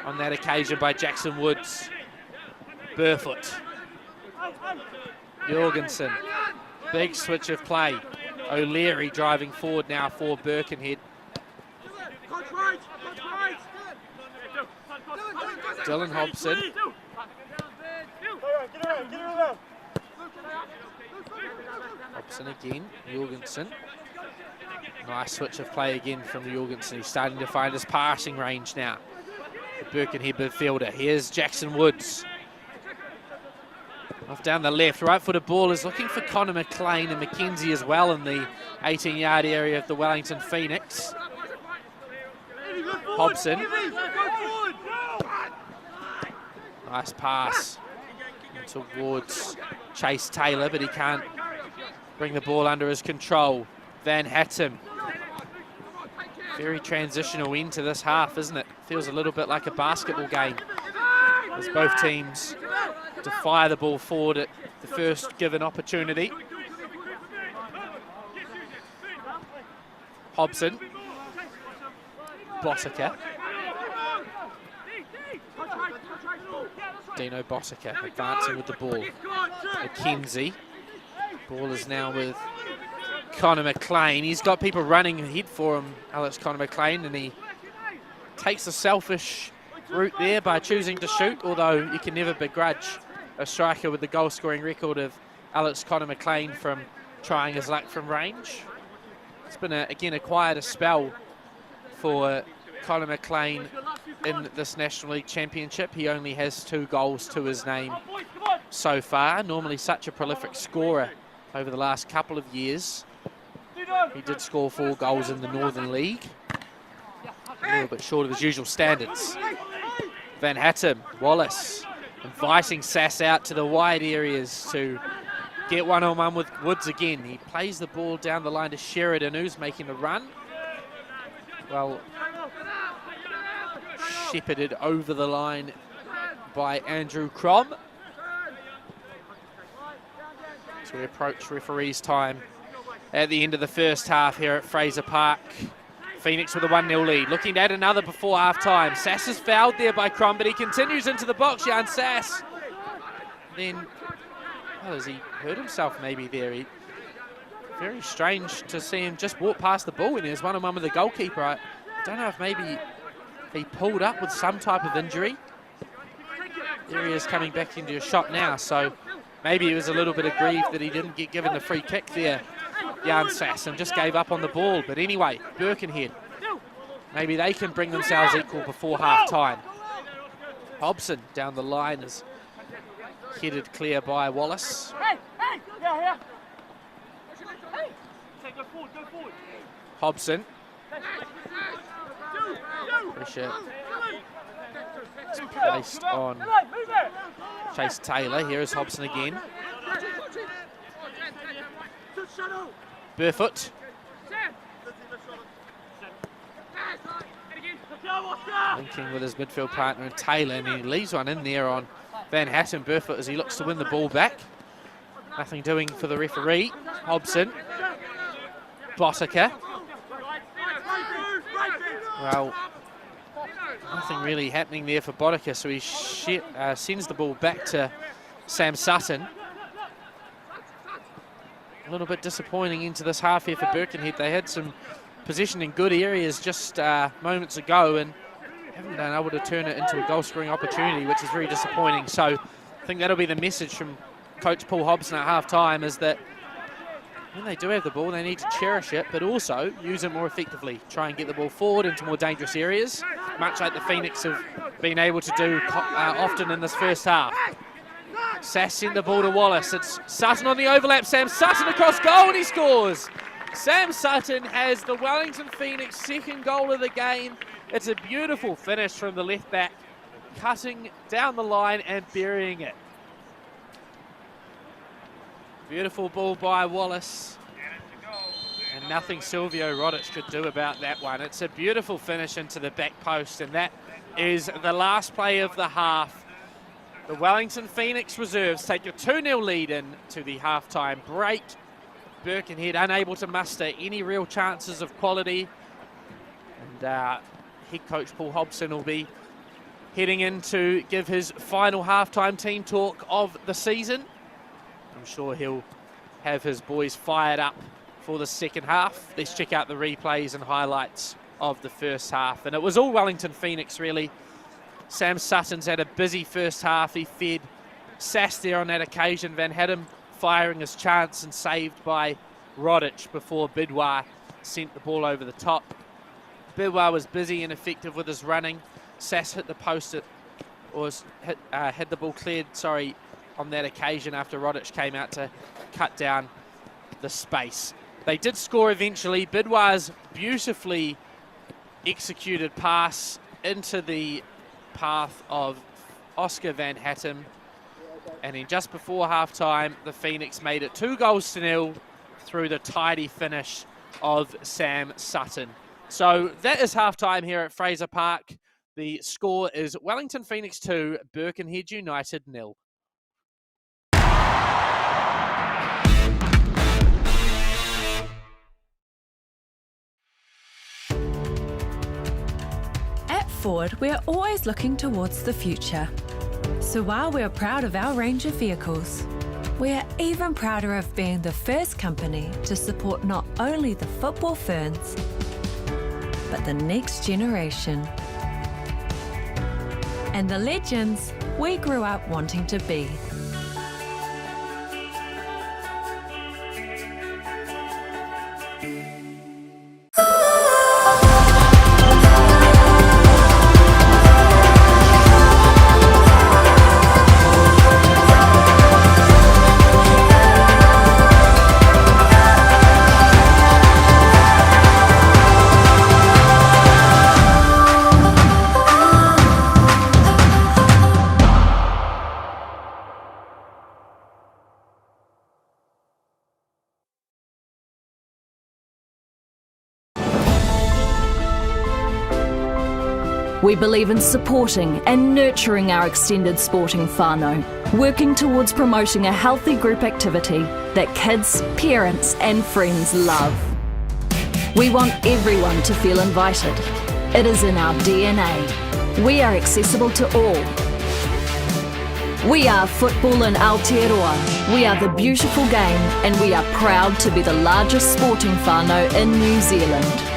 on that occasion by Jackson Woods. Burfoot. Jorgensen. Big switch of play. O'Leary driving forward now for Birkenhead. Dylan Hobson. Hobson again. Jorgensen. Nice switch of play again from Jorgensen. He's starting to find his passing range now. The Birkenhead midfielder. Here's Jackson Woods. Off down the left. Right-footed ball is looking for Connor McLean and McKenzie as well in the 18-yard area of the Wellington Phoenix. Hobson. Nice pass towards Chase Taylor, but he can't bring the ball under his control. Van Hattem. Very transitional end to this half, isn't it? Feels a little bit like a basketball game as both teams to fire the ball forward at the first given opportunity. Hobson. Bossica. Dino Bossica advancing with the ball. McKenzie. Ball is now with Connor McLean. He's got people running ahead for him, Alex Connor McLean, and he takes the selfish route there by choosing to shoot, although you can never begrudge a striker with the goal-scoring record of Alex Connor McLean from trying his luck from range. It's been, again, a quieter spell for Connor McLean in this National League Championship. He only has 2 goals to his name so far. Normally such a prolific scorer over the last couple of years. He did score 4 goals in the Northern League. A little bit short of his usual standards. Van Hattem, Wallace, inviting Sass out to the wide areas to get one-on-one with Woods again. He plays the ball down the line to Sheridan, who's making the run. Well, shepherded over the line by Andrew Crom. So we approach referee's time at the end of the first half here at Fraser Park. Phoenix with a 1-0 lead, looking to add another before half-time. Sass is fouled there by Crom, but he continues into the box, Jan Sass. Then, well, has he hurt himself maybe there? Very strange to see him just walk past the ball when there's one-on-one with the goalkeeper. I don't know if maybe he pulled up with some type of injury. There he is coming back into a shot now, so maybe he was a little bit aggrieved that he didn't get given the free kick there, Jan Sass, and just gave up on the ball. But anyway, Birkenhead, maybe they can bring themselves equal before half-time. Hobson down the line is headed clear by Wallace. Hobson. Pressure is placed on Chase Taylor. Here is Hobson again. Burfoot. Linking with his midfield partner Taylor, and he leaves one in there on Van Hattem. Burfoot as he looks to win the ball back. Nothing doing for the referee. Hobson. Bottica. Well, nothing really happening there for Bottica, so he sends the ball back to Sam Sutton. A little bit disappointing into this half here for Birkenhead. They had some possession in good areas just moments ago and haven't been able to turn it into a goal-scoring opportunity, which is very disappointing. So I think that'll be the message from Coach Paul Hobson at half-time, is that when they do have the ball, they need to cherish it, but also use it more effectively. Try and get the ball forward into more dangerous areas, much like the Phoenix have been able to do often in this first half. Sass sent the ball to Wallace. It's Sutton on the overlap. Sam Sutton across goal, and he scores. Sam Sutton has the Wellington Phoenix second goal of the game. It's a beautiful finish from the left back, cutting down the line and burying it. Beautiful ball by Wallace, and nothing Silvio Rodic could do about that one. It's a beautiful finish into the back post, and that is the last play of the half. The Wellington Phoenix reserves take a 2-0 lead in to the halftime break. Birkenhead unable to muster any real chances of quality, and head coach Paul Hobson will be heading in to give his final halftime team talk of the season. I'm sure he'll have his boys fired up for the second half. Let's check out the replays and highlights of the first half. And it was all Wellington Phoenix, really. Sam Sutton's had a busy first half. He fed Sass there on that occasion. Van Hattem firing his chance and saved by Rodic before Bidwar sent the ball over the top. Bidwar was busy and effective with his running. Sass hit the post, had the ball cleared, on that occasion after Rodic came out to cut down the space. They did score eventually. Bidwar's beautifully executed pass into the path of Oscar Van Hattem. And then just before half-time, the Phoenix made it 2-0 through the tidy finish of Sam Sutton. So that is half-time here at Fraser Park. The score is Wellington Phoenix 2, Birkenhead United 0. At Ford, we're always looking towards the future. So while we're proud of our range of vehicles, We are even prouder of being the first company to support not only the football ferns, but the next generation. And the legends we grew up wanting to be. We believe in supporting and nurturing our extended sporting whānau, working towards promoting a healthy group activity that kids, parents and friends love. We want everyone to feel invited. It is in our DNA. We are accessible to all. We are football in Aotearoa. We are the beautiful game and we are proud to be the largest sporting whānau in New Zealand.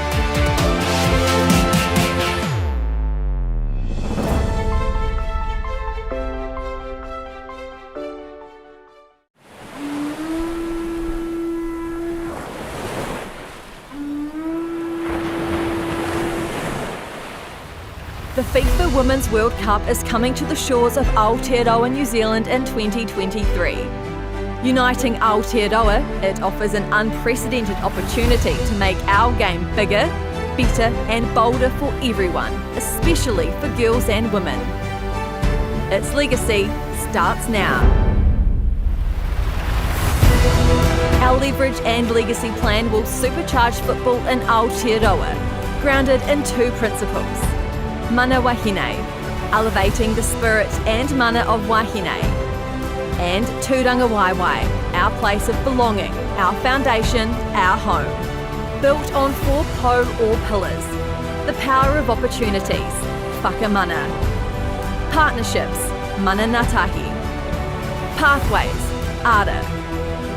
The FIFA Women's World Cup is coming to the shores of Aotearoa, New Zealand in 2023. Uniting Aotearoa, it offers an unprecedented opportunity to make our game bigger, better and bolder for everyone, especially for girls and women. Its legacy starts now. Our Leverage and Legacy plan will supercharge football in Aotearoa, grounded in two principles. Mana Wahine, elevating the spirit and mana of Wahine. And Tūranga Waiwai, our place of belonging, our foundation, our home. Built on 4 po or pillars, the power of opportunities, whakamana. Partnerships, mana ngātahi. Pathways, ara.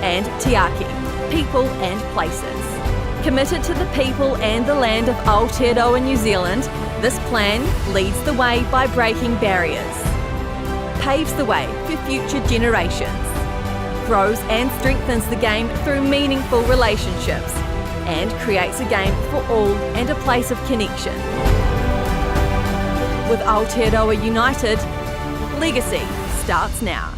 And tiaki, people and places. Committed to the people and the land of Aotearoa, New Zealand, this plan leads the way by breaking barriers, paves the way for future generations, grows and strengthens the game through meaningful relationships, and creates a game for all and a place of connection. With Aotearoa united, legacy starts now.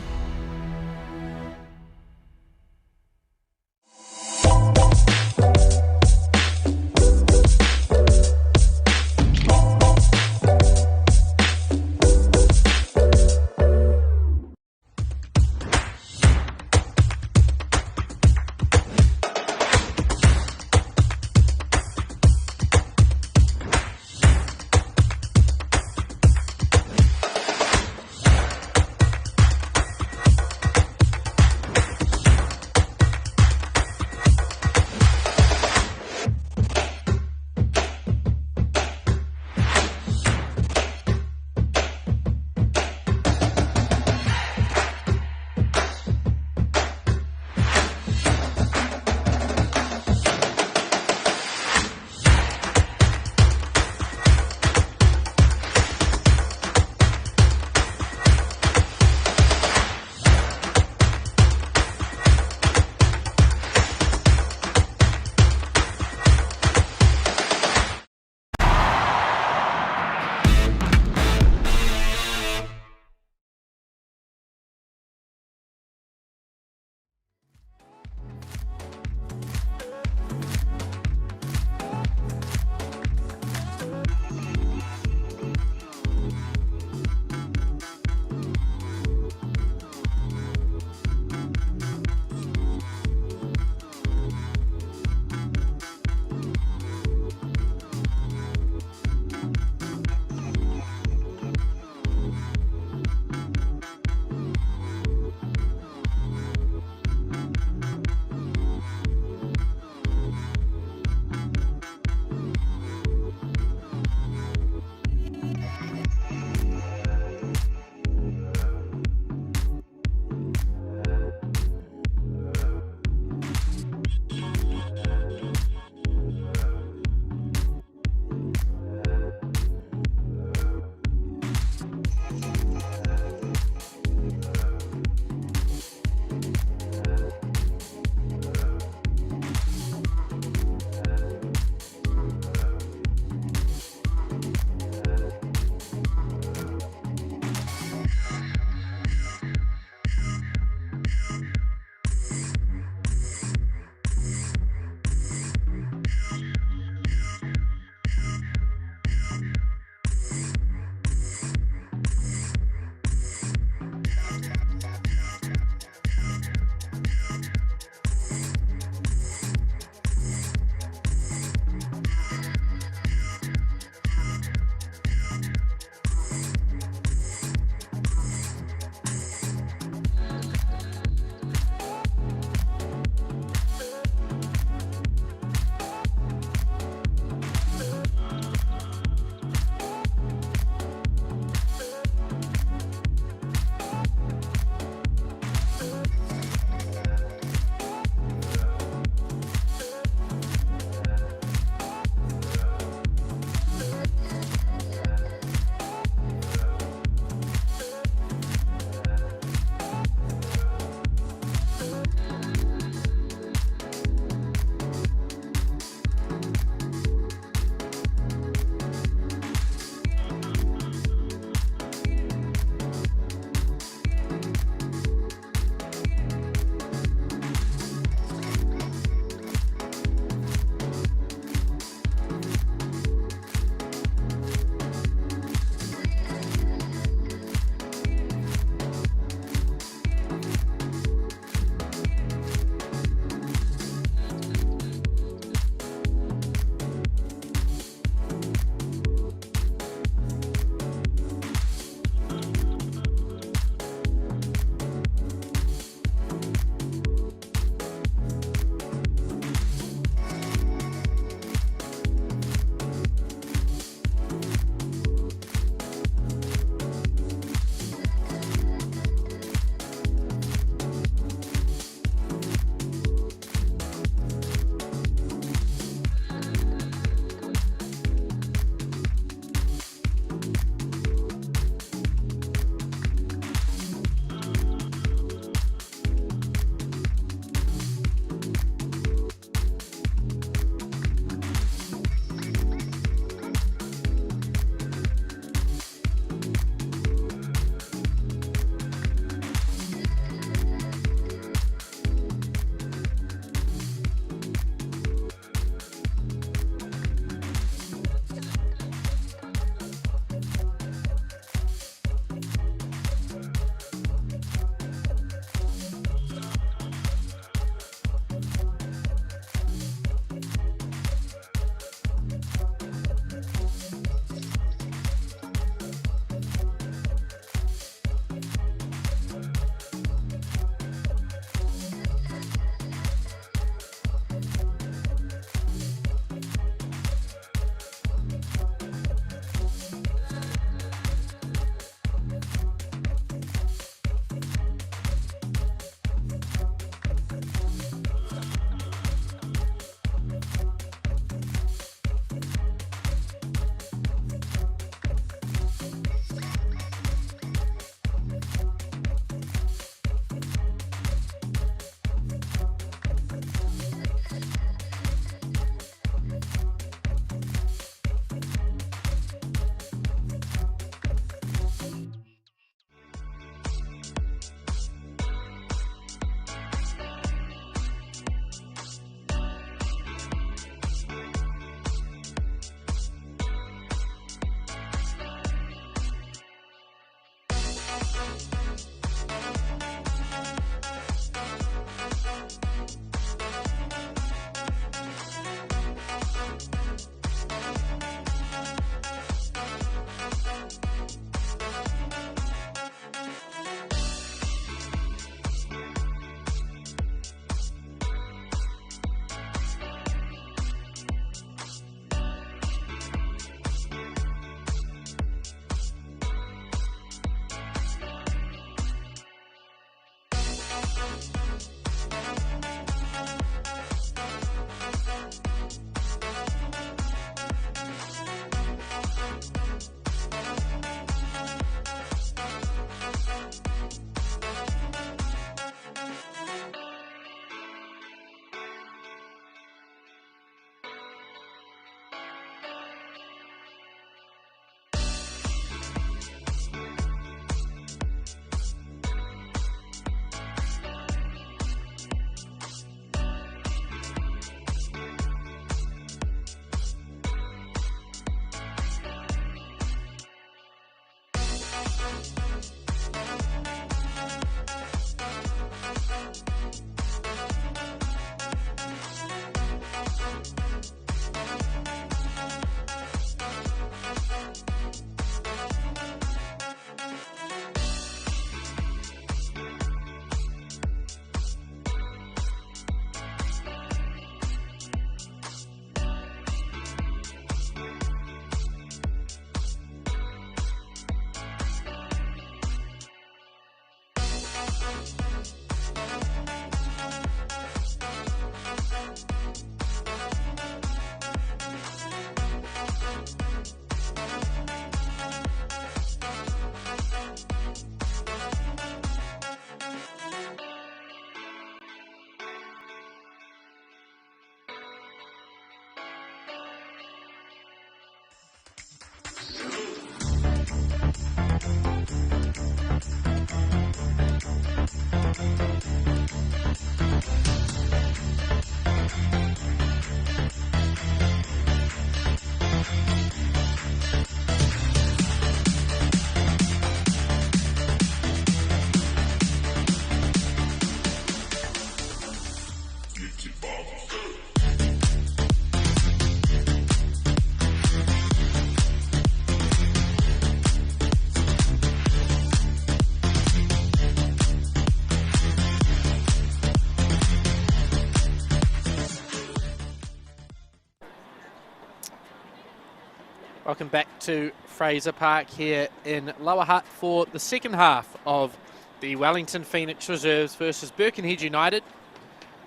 Welcome back to Fraser Park here in Lower Hutt for the second half of the Wellington Phoenix Reserves versus Birkenhead United.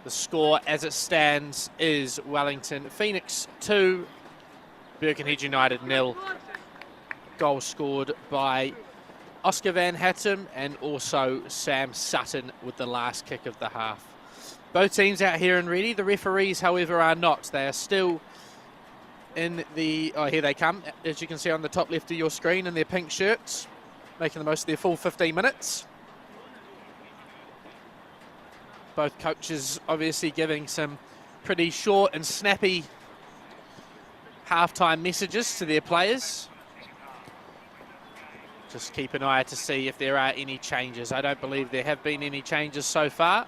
The score as it stands is Wellington Phoenix 2, Birkenhead United 0. Goal scored by Oscar Van Hattem and also Sam Sutton with the last kick of the half. Both teams out here and ready. The referees, however, are not. They are still in the, oh, here they come, as you can see on the top left of your screen in their pink shirts, making the most of their full 15 minutes. Both coaches obviously giving some pretty short and snappy halftime messages to their players. Just keep an eye to see if there are any changes. I don't believe there have been any changes so far.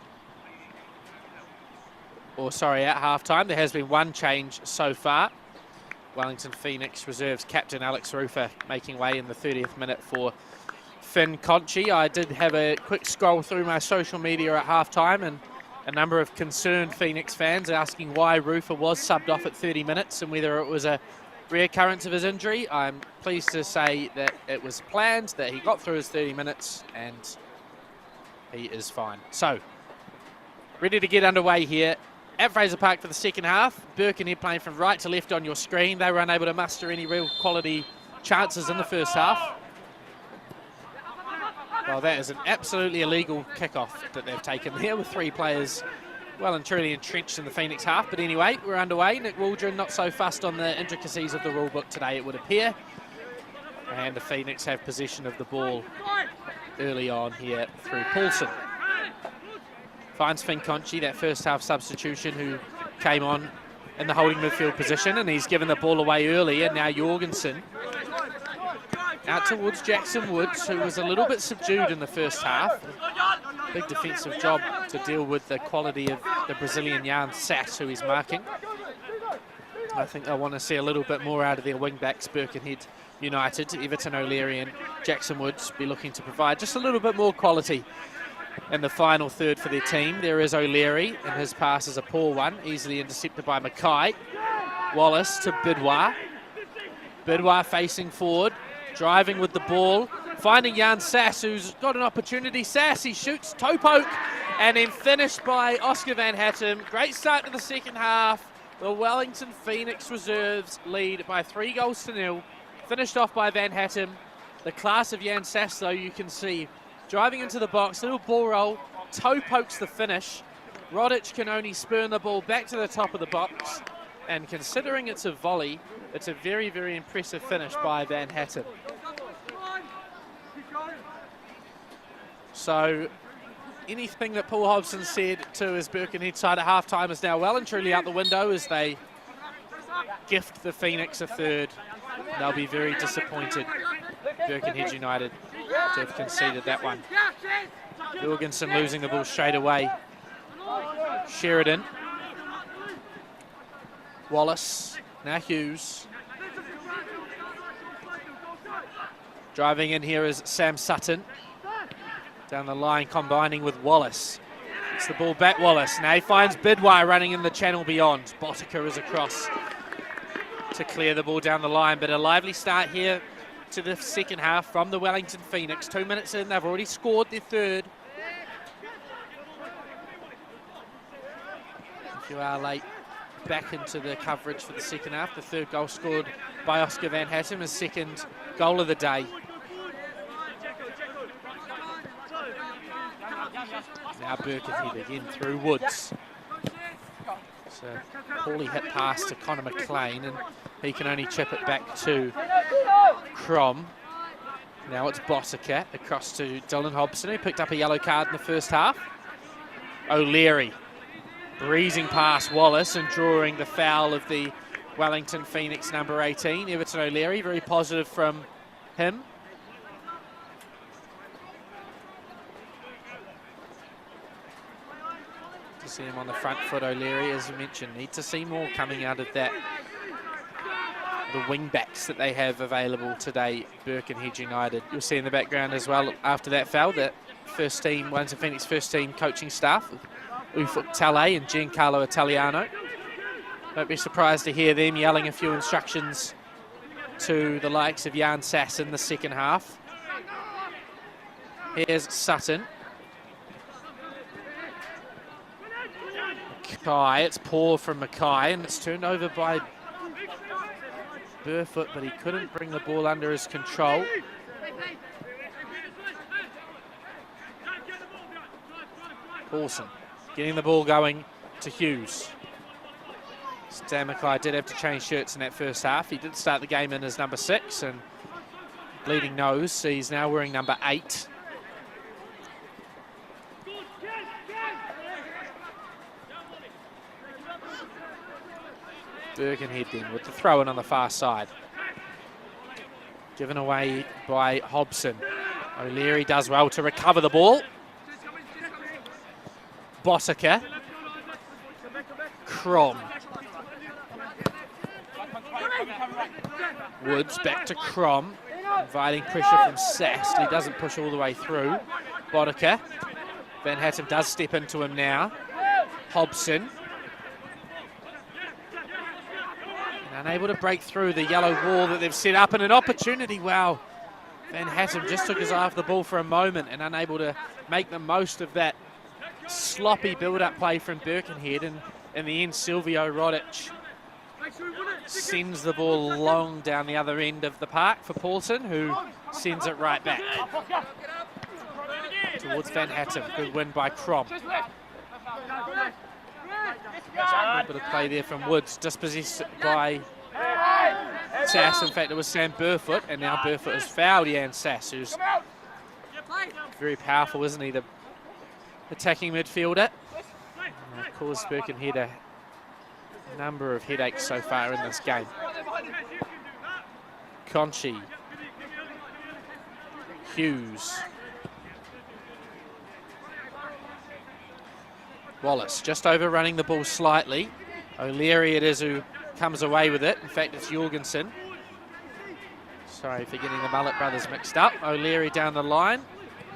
Or sorry, at halftime, there has been one change so far. Wellington Phoenix Reserves captain Alex Rufer making way in the 30th minute for Finn Conchi. I did have a quick scroll through my social media at halftime, and a number of concerned Phoenix fans asking why Rufer was subbed off at 30 minutes and whether it was a reoccurrence of his injury. I'm pleased to say that it was planned, that he got through his 30 minutes and he is fine. So, ready to get underway here at Fraser Park for the second half. Birkenhead playing from right to left on your screen. They were unable to muster any real quality chances in the first half. Well, that is an absolutely illegal kickoff that they've taken there with three players well and truly entrenched in the Phoenix half. But anyway, we're underway. Nick Waldron not so fussed on the intricacies of the rule book today, it would appear. And the Phoenix have possession of the ball early on here through Paulson. Finds Finn Conchi, that first half substitution, who came on in the holding midfield position, and he's given the ball away early, and now Jorgensen out towards Jackson Woods, who was a little bit subdued in the first half. Big defensive job to deal with the quality of the Brazilian Jan Sass, who he's marking. I think they'll want to see a little bit more out of their wing-backs, Birkenhead United. Everton O'Leary and Jackson Woods be looking to provide just a little bit more quality in the final third for their team. There is O'Leary, and his pass is a poor one, easily intercepted by Mackay. Wallace to Bidwar. Bidwar facing forward, driving with the ball, finding Jan Sass, who's got an opportunity. Sass, he shoots, toe poke, and then finished by Oscar Van Hattem. Great start to the second half. The Wellington Phoenix Reserves lead by 3-0. Finished off by Van Hattem. The class of Jan Sass, though, you can see, driving into the box, little ball roll, toe pokes the finish. Rodic can only spurn the ball back to the top of the box, and considering it's a volley, it's a very, very impressive finish by Van Hattem. So anything that Paul Hobson said to his Birkenhead side at halftime is now well and truly out the window as they gift the Phoenix a third. They'll be very disappointed, Birkenhead United, to have conceded that one. Jorgensen losing the ball straight away. Sheridan. Wallace. Now Hughes. Driving in here is Sam Sutton. Down the line, combining with Wallace. It's the ball back, Wallace. Now he finds Bidwai running in the channel beyond. Botica is across to clear the ball down the line, but a lively start here to the second half from the Wellington Phoenix. 2 minutes in, they've already scored their third. If you are late back into the coverage for the second half, the third goal scored by Oscar Van Hattem, his second goal of the day. Now Birkenhead again through Woods. So poorly hit pass to Connor McLean, and he can only chip it back to Crom. Now it's Botica across to Dylan Hobson, who picked up a yellow card in the first half. O'Leary breezing past Wallace and drawing the foul of the Wellington Phoenix number 18, Everton O'Leary. Very positive from him. To see him on the front foot, O'Leary, as you mentioned, need to see more coming out of that. The wing backs that they have available today, Birkenhead United. You'll see in the background as well, after that foul, that first team, Wellington Phoenix first team coaching staff, Ufuk Tale and Giancarlo Italiano. Don't be surprised to hear them yelling a few instructions to the likes of Jan Sass in the second half. Here's Sutton. Mackay, it's poor from Mackay, and it's turned over by Burfoot, but he couldn't bring the ball under his control. Paulson getting the ball going to Hughes. Stan Mackay did have to change shirts in that first half. He did start the game in as number 6 and bleeding nose, so he's now wearing number 8. Birkenhead then with the throw in on the far side. Given away by Hobson. O'Leary does well to recover the ball. Botica. Crom. Woods back to Crom. Inviting pressure from Sass. He doesn't push all the way through. Botica. Van Hattem does step into him now. Hobson. Unable to break through the yellow wall that they've set up, and an opportunity. Wow. Van Hattem just took his eye off the ball for a moment and unable to make the most of that sloppy build-up play from Birkenhead. And in the end, Silvio Rodic sends the ball long down the other end of the park for Paulson, who sends it right back towards Van Hattem. Good win by Crom. A bit of play there from Woods, dispossessed by Sass. In fact, it was Sam Burfoot, and now Burfoot has fouled Jan Sass, who's very powerful, isn't he, the attacking midfielder. And caused Birkenhead a number of headaches so far in this game. Conchi. Hughes. Wallace just overrunning the ball slightly. O'Leary it is who comes away with it. In fact, it's Jorgensen. Sorry for getting the Mullet brothers mixed up. O'Leary down the line.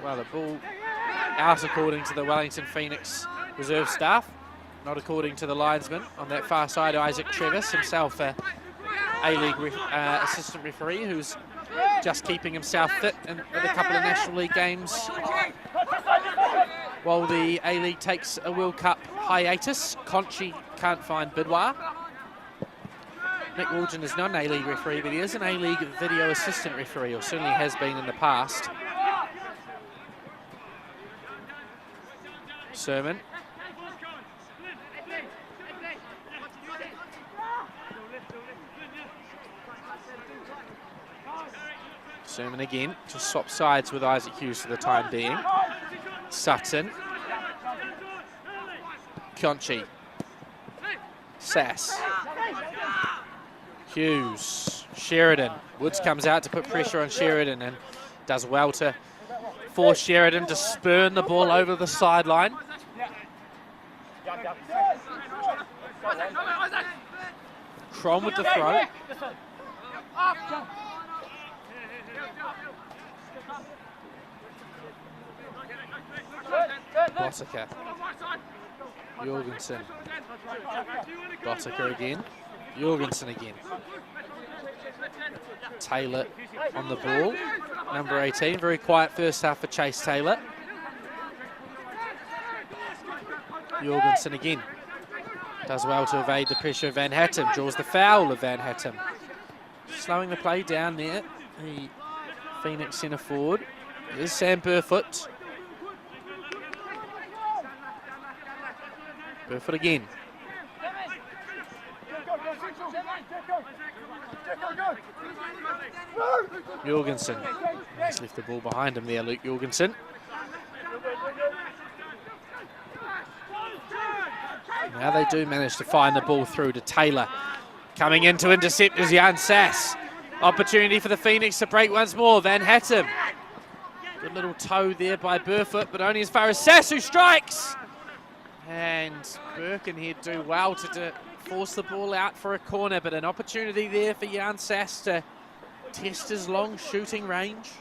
Well, the ball out according to the Wellington Phoenix reserve staff. Not according to the linesman. On that far side, Isaac Trevis, himself a A-League assistant referee who's just keeping himself fit with a couple of National League games while the A-League takes a World Cup hiatus. Conchi can't find Bidwar. Nick Walton is not an A-League referee, but he is an A-League video assistant referee, or certainly has been in the past. Sermon. Sermon again, just swap sides with Isaac Hughes for the time being. Sutton. Conchi. Sass. Hughes. Sheridan. Woods comes out to put pressure on Sheridan and does well to force Sheridan to spurn the ball over the sideline. Crom with the throw. Botica. Jorgensen. Botica again. Jorgensen again. Taylor on the ball. Number 18. Very quiet first half for Chase Taylor. Jorgensen again. Does well to evade the pressure of Van Hattem. Draws the foul of Van Hattem. Slowing the play down there. The Phoenix centre forward. There's Sam Burfoot. Burfoot again. Jorgensen. He's left the ball behind him there, Luke Jorgensen. Now they do manage to find the ball through to Taylor. Coming in to intercept is Jan Sass. Opportunity for the Phoenix to break once more. Van Hattem. Good little toe there by Burfoot, but only as far as Sass, who strikes. And Birkenhead do well to force the ball out for a corner, but an opportunity there for Jan Sass to test his long shooting range.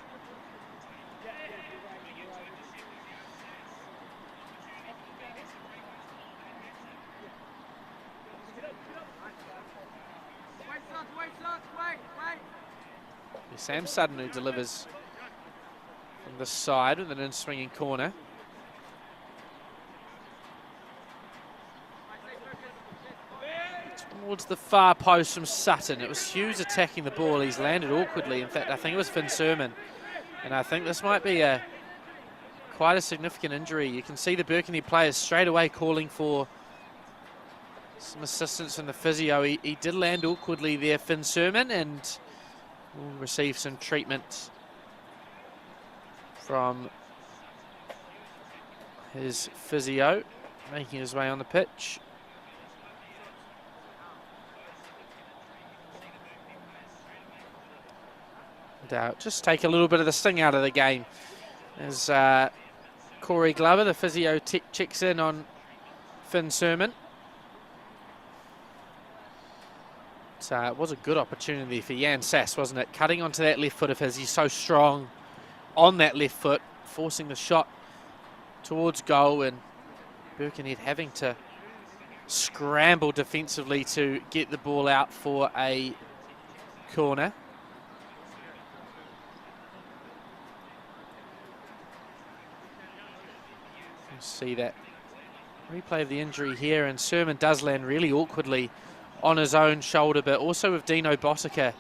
Sam Sudden who delivers from the side with an in-swinging corner. Towards the far post from Sutton. It was Hughes attacking the ball. He's landed awkwardly. In fact, I think it was Finn Sermon. And I think this might be quite a significant injury. You can see the Birkenhead players straight away calling for some assistance from the physio. He did land awkwardly there, Finn Sermon, and will receive some treatment from his physio, making his way on the pitch. And, just take a little bit of the sting out of the game as Corey Glover, the physio, checks in on Finn Sermon. It was a good opportunity for Jan Sass, wasn't it? Cutting onto that left foot of his. He's so strong on that left foot, forcing the shot towards goal, and Birkenhead having to scramble defensively to get the ball out for a corner. You see that replay of the injury here, and Sermon does land really awkwardly on his own shoulder, but also with Dino Botica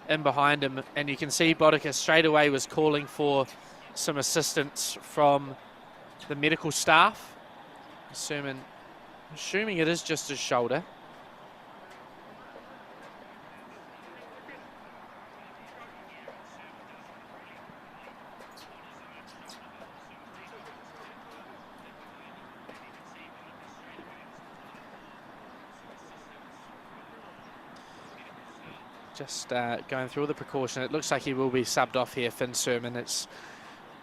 in behind him. And you can see Botica straight away was calling for some assistance from the medical staff. Sermon, assuming it is just his shoulder. Just going through all the precaution. It looks like he will be subbed off here, Finn Sermon. It's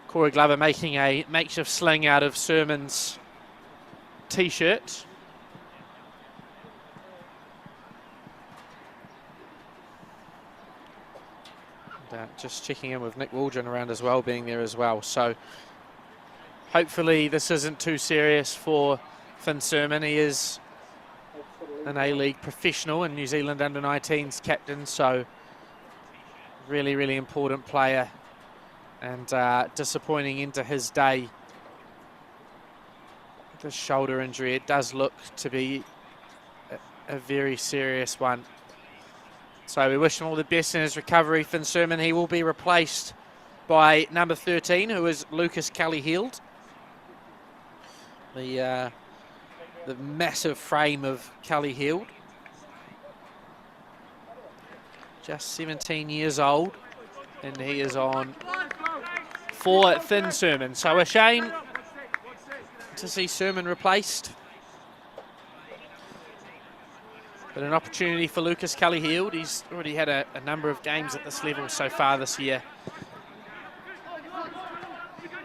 Corey Glover making a makeshift sling out of Sermon's t-shirt. Just checking in with Nick Waldron around as well, being there as well. So hopefully this isn't too serious for Finn Sermon. He is an A-League professional and New Zealand under-19s captain, so really, really important player, and disappointing into his day. The shoulder injury, it does look to be a very serious one. So we wish him all the best in his recovery, Finn Sermon. He will be replaced by number 13, who is Lucas Kelly-Heald. The massive frame of Kelly-Heald. Just 17 years old, and he is on for Finn Sermon. So a shame to see Sermon replaced, but an opportunity for Lucas Kelly-Heald. He's already had a number of games at this level so far this year.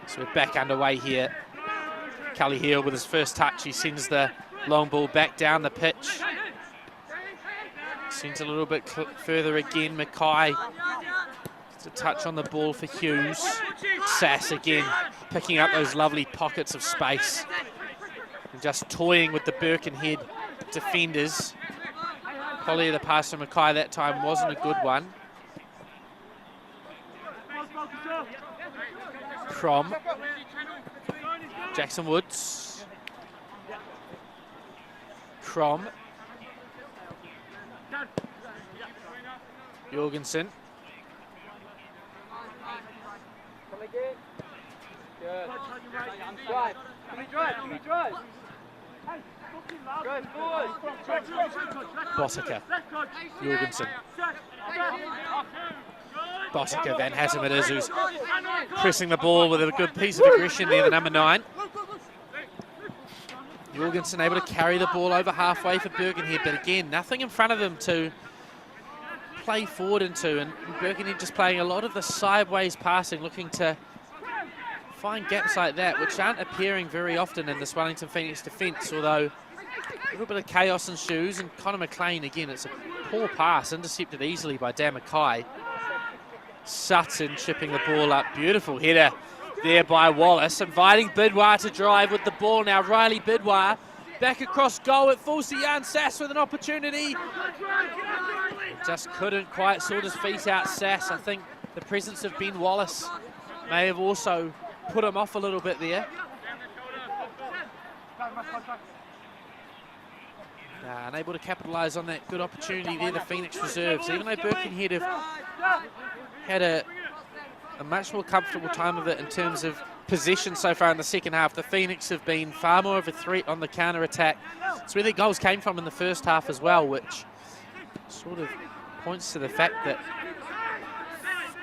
So we're back underway here. Kelly-Heald with his first touch, he sends the long ball back down the pitch. Sends a little bit further again. Mackay to touch on the ball for Hughes. Sass again picking up those lovely pockets of space and just toying with the Birkenhead defenders. Probably the pass from Mackay that time wasn't a good one. From Jackson Woods. Crom. Jorgensen. Botica. Jorgensen. Botica, Van Hattem it is, who's pressing the ball with a good piece of aggression there, the number 9. Jorgensen able to carry the ball over halfway for Birkenhead, but again, nothing in front of him to play forward into, and Birkenhead just playing a lot of the sideways passing, looking to find gaps like that, which aren't appearing very often in this Wellington Phoenix defence, although a little bit of chaos ensues, and Connor McLean, again, it's a poor pass, intercepted easily by Dan Mackay. Sutton chipping the ball up, beautiful header there by Wallace, inviting Bidwar to drive with the ball now. Riley Bidwar back across goal. It falls to Jan Sass with an opportunity. Just couldn't quite sort his feet out, Sass. I think the presence of Ben Wallace may have also put him off a little bit there. Unable to capitalise on that good opportunity there, the Phoenix reserves. Even though Birkenhead have had a much more comfortable time of it in terms of possession so far in the second half, the Phoenix have been far more of a threat on the counter-attack. It's where their goals came from in the first half as well, which sort of points to the fact that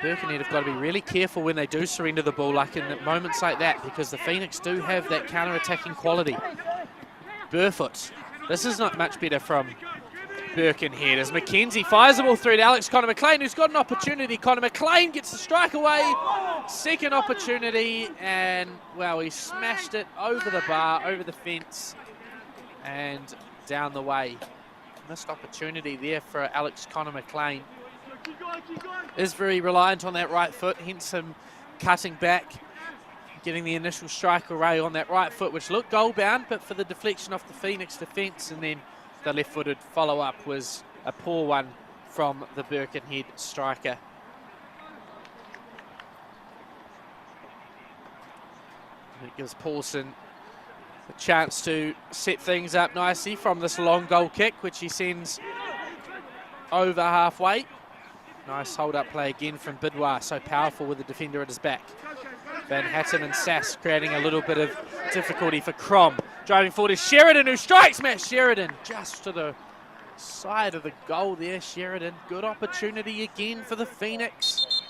Birkenhead have got to be really careful when they do surrender the ball, like in moments like that, because the Phoenix do have that counter-attacking quality. Burfoot. This is not much better from Birkenhead as McKenzie fires the ball through to Alex Connor McLean, who's got an opportunity. Connor McLean gets the strike away. Second opportunity, and, well, he smashed it over the bar, over the fence, and down the way. Missed opportunity there for Alex Connor McLean. Is very reliant on that right foot, hence him cutting back, getting the initial strike away on that right foot, which looked goal bound, but for the deflection off the Phoenix defence, and then the left-footed follow-up was a poor one from the Birkenhead striker. It gives Paulson a chance to set things up nicely from this long goal kick, which he sends over halfway. Nice hold-up play again from Bidwar, so powerful with the defender at his back. Van Hatten and Sass creating a little bit of difficulty for Crom. Driving forward is Sheridan, who strikes Matt Sheridan just to the side of the goal there. Sheridan, good opportunity again for the Phoenix.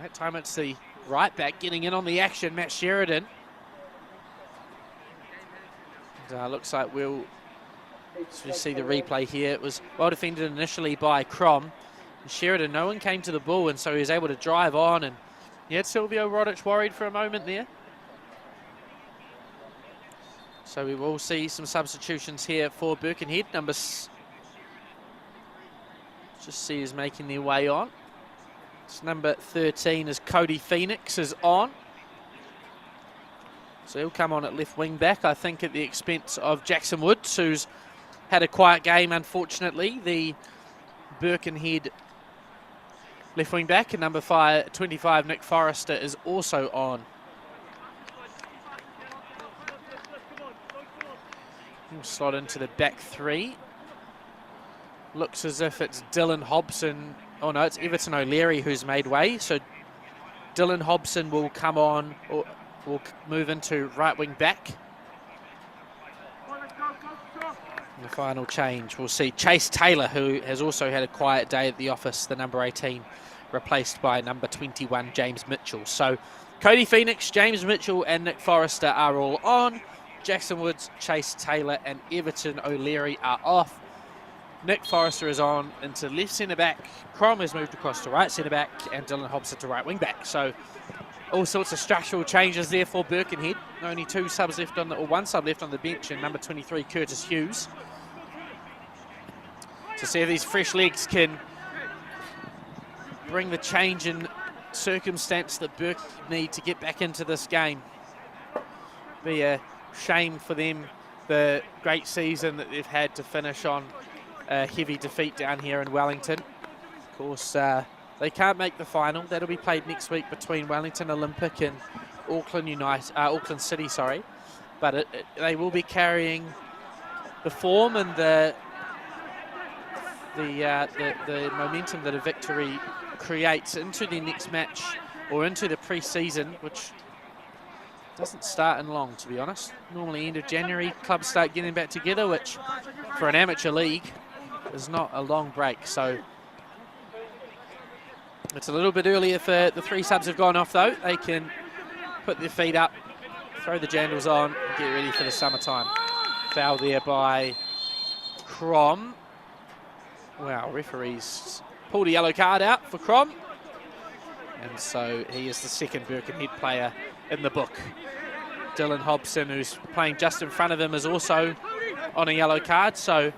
That time it's the right back getting in on the action, Matt Sheridan. And, looks like we'll see the replay here. It was well defended initially by Crom. Sheridan, no one came to the ball, and so he was able to drive on, and he had Silvio Rodic worried for a moment there. So we will see some substitutions here for Birkenhead. Just see is making their way on. It's number 13 as Cody Phoenix is on. So he'll come on at left wing back, I think at the expense of Jackson Woods, who's had a quiet game, unfortunately. The Birkenhead left wing back, and number 25, Nick Forrester, is also on. He'll slot into the back three. Looks as if it's Dylan Hobson. Oh no, it's Everton O'Leary who's made way. So Dylan Hobson will come on, or will move into right wing back. And the final change, we'll see Chase Taylor, who has also had a quiet day at the office, the number 18, replaced by number 21, James Mitchell. So Cody Phoenix, James Mitchell and Nick Forrester are all on. Jackson Woods, Chase Taylor and Everton O'Leary are off. Nick Forrester is on into left centre-back. Crom has moved across to right centre-back, and Dylan Hobson to right wing-back. So all sorts of structural changes there for Birkenhead. Only two subs left on or one sub left on the bench, and number 23, Curtis Hughes. To see if these fresh legs can bring the change in circumstance that Burke need to get back into this game. Be a shame for them, the great season that they've had, to finish on a heavy defeat down here in Wellington. Of course, they can't make the final. That'll be played next week between Wellington Olympic and Auckland City, sorry. But they will be carrying the form and the momentum that a victory creates into the next match, or into the pre-season, which doesn't start in long, to be honest. Normally end of January, clubs start getting back together, which for an amateur league is not a long break. So it's a little bit earlier for the three subs have gone off, though. They can put their feet up, throw the jandals on, and get ready for the summertime. Foul there by Crom. Wow, referees pulled a yellow card out for Crom. And so he is the second Birkenhead player in the book. Dylan Hobson, who's playing just in front of him, is also on a yellow card. So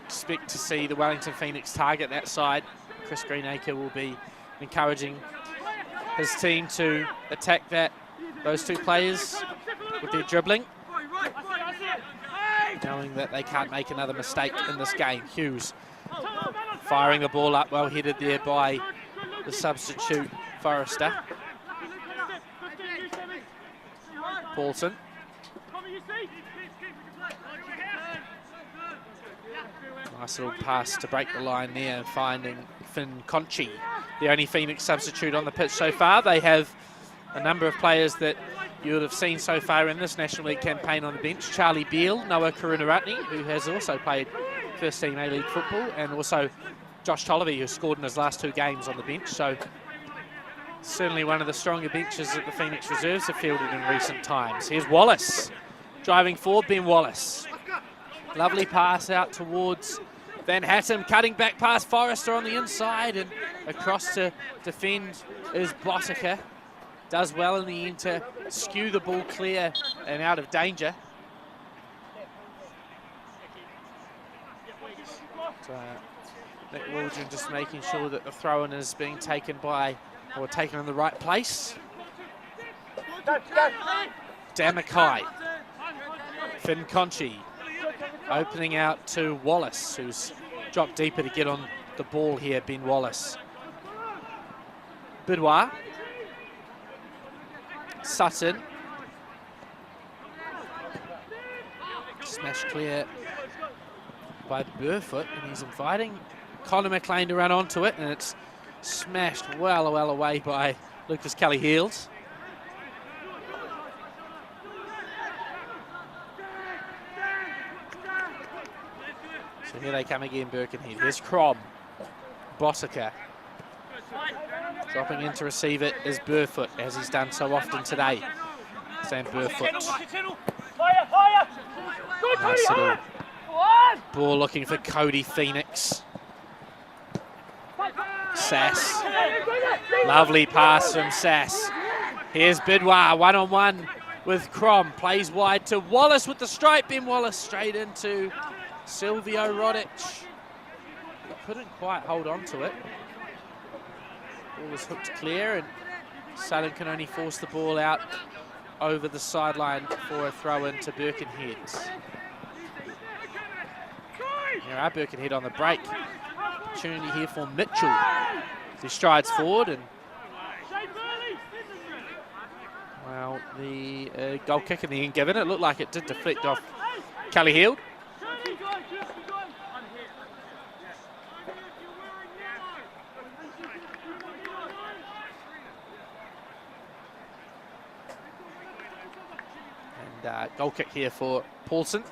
expect to see the Wellington Phoenix target that side. Chris Greenacre will be encouraging his team to attack those two players with their dribbling, knowing that they can't make another mistake in this game. Hughes firing the ball up, well headed there by the substitute Forrester. Paulson. Nice little pass to break the line there, finding Finn Conchi, the only Phoenix substitute on the pitch so far. They have a number of players that you would have seen so far in this National League campaign on the bench. Charlie Beale, Noah Karunaratne, who has also played first team A-League football, and also Josh Tolliver, who scored in his last 2 games on the bench. So certainly one of the stronger benches that the Phoenix reserves have fielded in recent times. Here's Wallace driving forward, Ben Wallace. Lovely pass out towards Van Hattem, cutting back past Forrester on the inside, and across to defend is Bottica. Does well in the end to skew the ball clear and out of danger. So Nick Waldron just making sure that the throw-in is being taken by, or taken in the right place. Damakai. Finn Conchi opening out to Wallace, who's dropped deeper to get on the ball here, Ben Wallace. Bidwa. Sutton. Smash clear by Burfoot, and he's inviting Connor McLean to run onto it, and it's smashed well away by Lucas Kelly-Heald. So here they come again, Birkenhead. Here's Crom. Bottica. Dropping in to receive it is Burfoot, as he's done so often today. Sam Burfoot. Nice little ball looking for Cody Phoenix. Sass. Lovely pass from Sass. Here's Bidwa, one-on-one with Crom. Plays wide to Wallace with the stripe. Ben Wallace straight into Silvio Rodic. He couldn't quite hold on to it. Ball was hooked clear, and Sutton can only force the ball out over the sideline for a throw-in to Birkenhead. There are Birkenhead on the break. Opportunity here for Mitchell. He strides forward, and well, the goal kick in the end given. It looked like it did deflect off Kelly-Heald. Goal kick here for Paulson.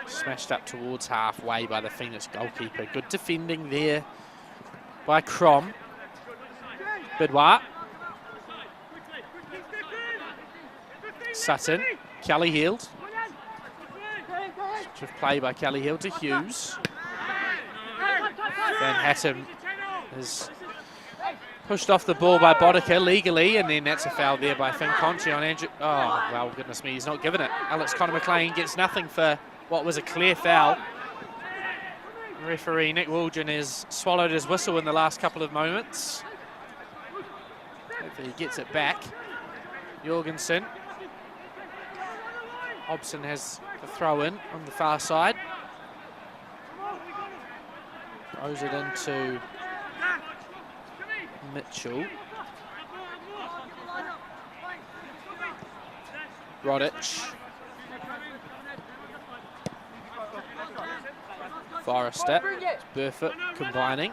Smashed up towards halfway by the Phoenix goalkeeper. Good defending there by Crom. Bidwa. Sutton. Kelly-Heald. Switch of play by Kelly-Heald to Hughes. Van Hattem is pushed off the ball by Bottica legally, and then that's a foul there by Finn Conchi on Andrew. Oh, well, goodness me, he's not given it. Alex Connor McLean gets nothing for what was a clear foul. Referee Nick Waldron has swallowed his whistle in the last couple of moments. Hopefully he gets it back. Jorgensen. Hobson has the throw in on the far side. Throws it into Mitchell. Rodic. Forrester. Burfoot combining.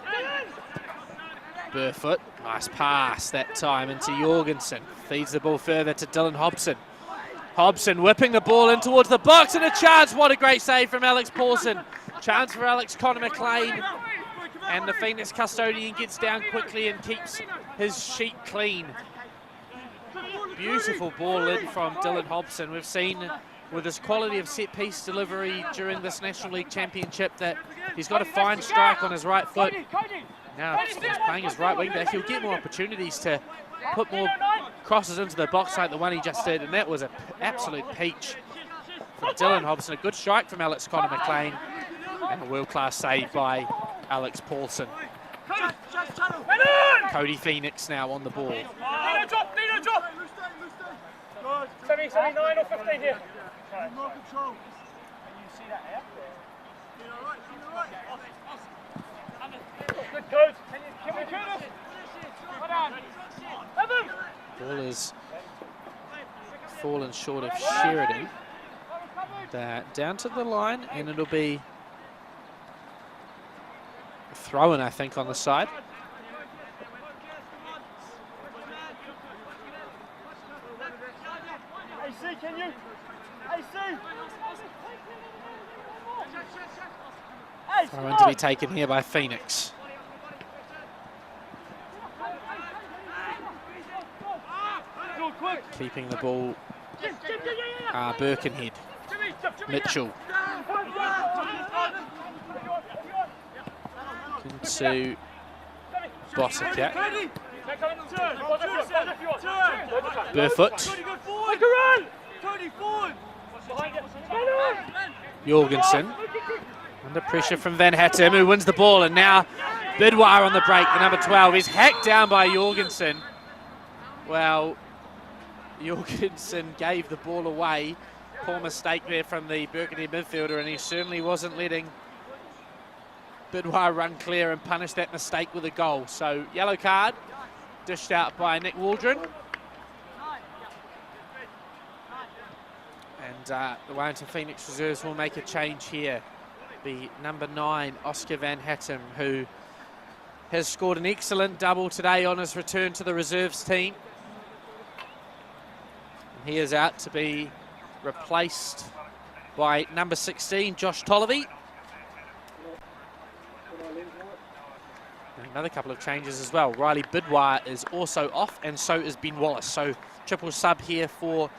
Burfoot. Nice pass that time into Jorgensen. Feeds the ball further to Dylan Hobson. Hobson whipping the ball in towards the box, and a chance. What a great save from Alex Paulson. Chance for Alex Connor McLean. And the Phoenix custodian gets down quickly and keeps his sheet clean. Beautiful ball in from Dylan Hobson. We've seen with his quality of set-piece delivery during this National League Championship that he's got a fine strike on his right foot. Now he's playing his right wing back. He'll get more opportunities to put more crosses into the box like the one he just did, and that was an absolute peach from Dylan Hobson. A good strike from Alex Connor McLean, and a world-class save by Alex Paulson. Cody Phoenix now on the ball. Nino drop. 79 or 15 here. Ball has fallen short of Sheridan. Down to the line, and it'll be a throw-in, I think, on the side. Throw-in to be taken here by Phoenix. Keeping the ball, Birkenhead. Mitchell. Into Bossack. Barefoot. Jorgensen. Under pressure from Van Hattem, who wins the ball, and now Bidwire on the break, the number 12. He's hacked down by Jorgensen. Well, Jorgensen gave the ball away. Poor mistake there from the Birkenhead midfielder, and he certainly wasn't letting Bidwire run clear and punish that mistake with a goal. So yellow card dished out by Nick Waldron. And the Wellington Phoenix reserves will make a change here. The number 9, Oscar Van Hattem, who has scored an excellent double today on his return to the reserves team. And he is out to be replaced by number 16, Josh Tollerby. And another couple of changes as well. Riley Bidwire is also off, and so is Ben Wallace. So triple sub here for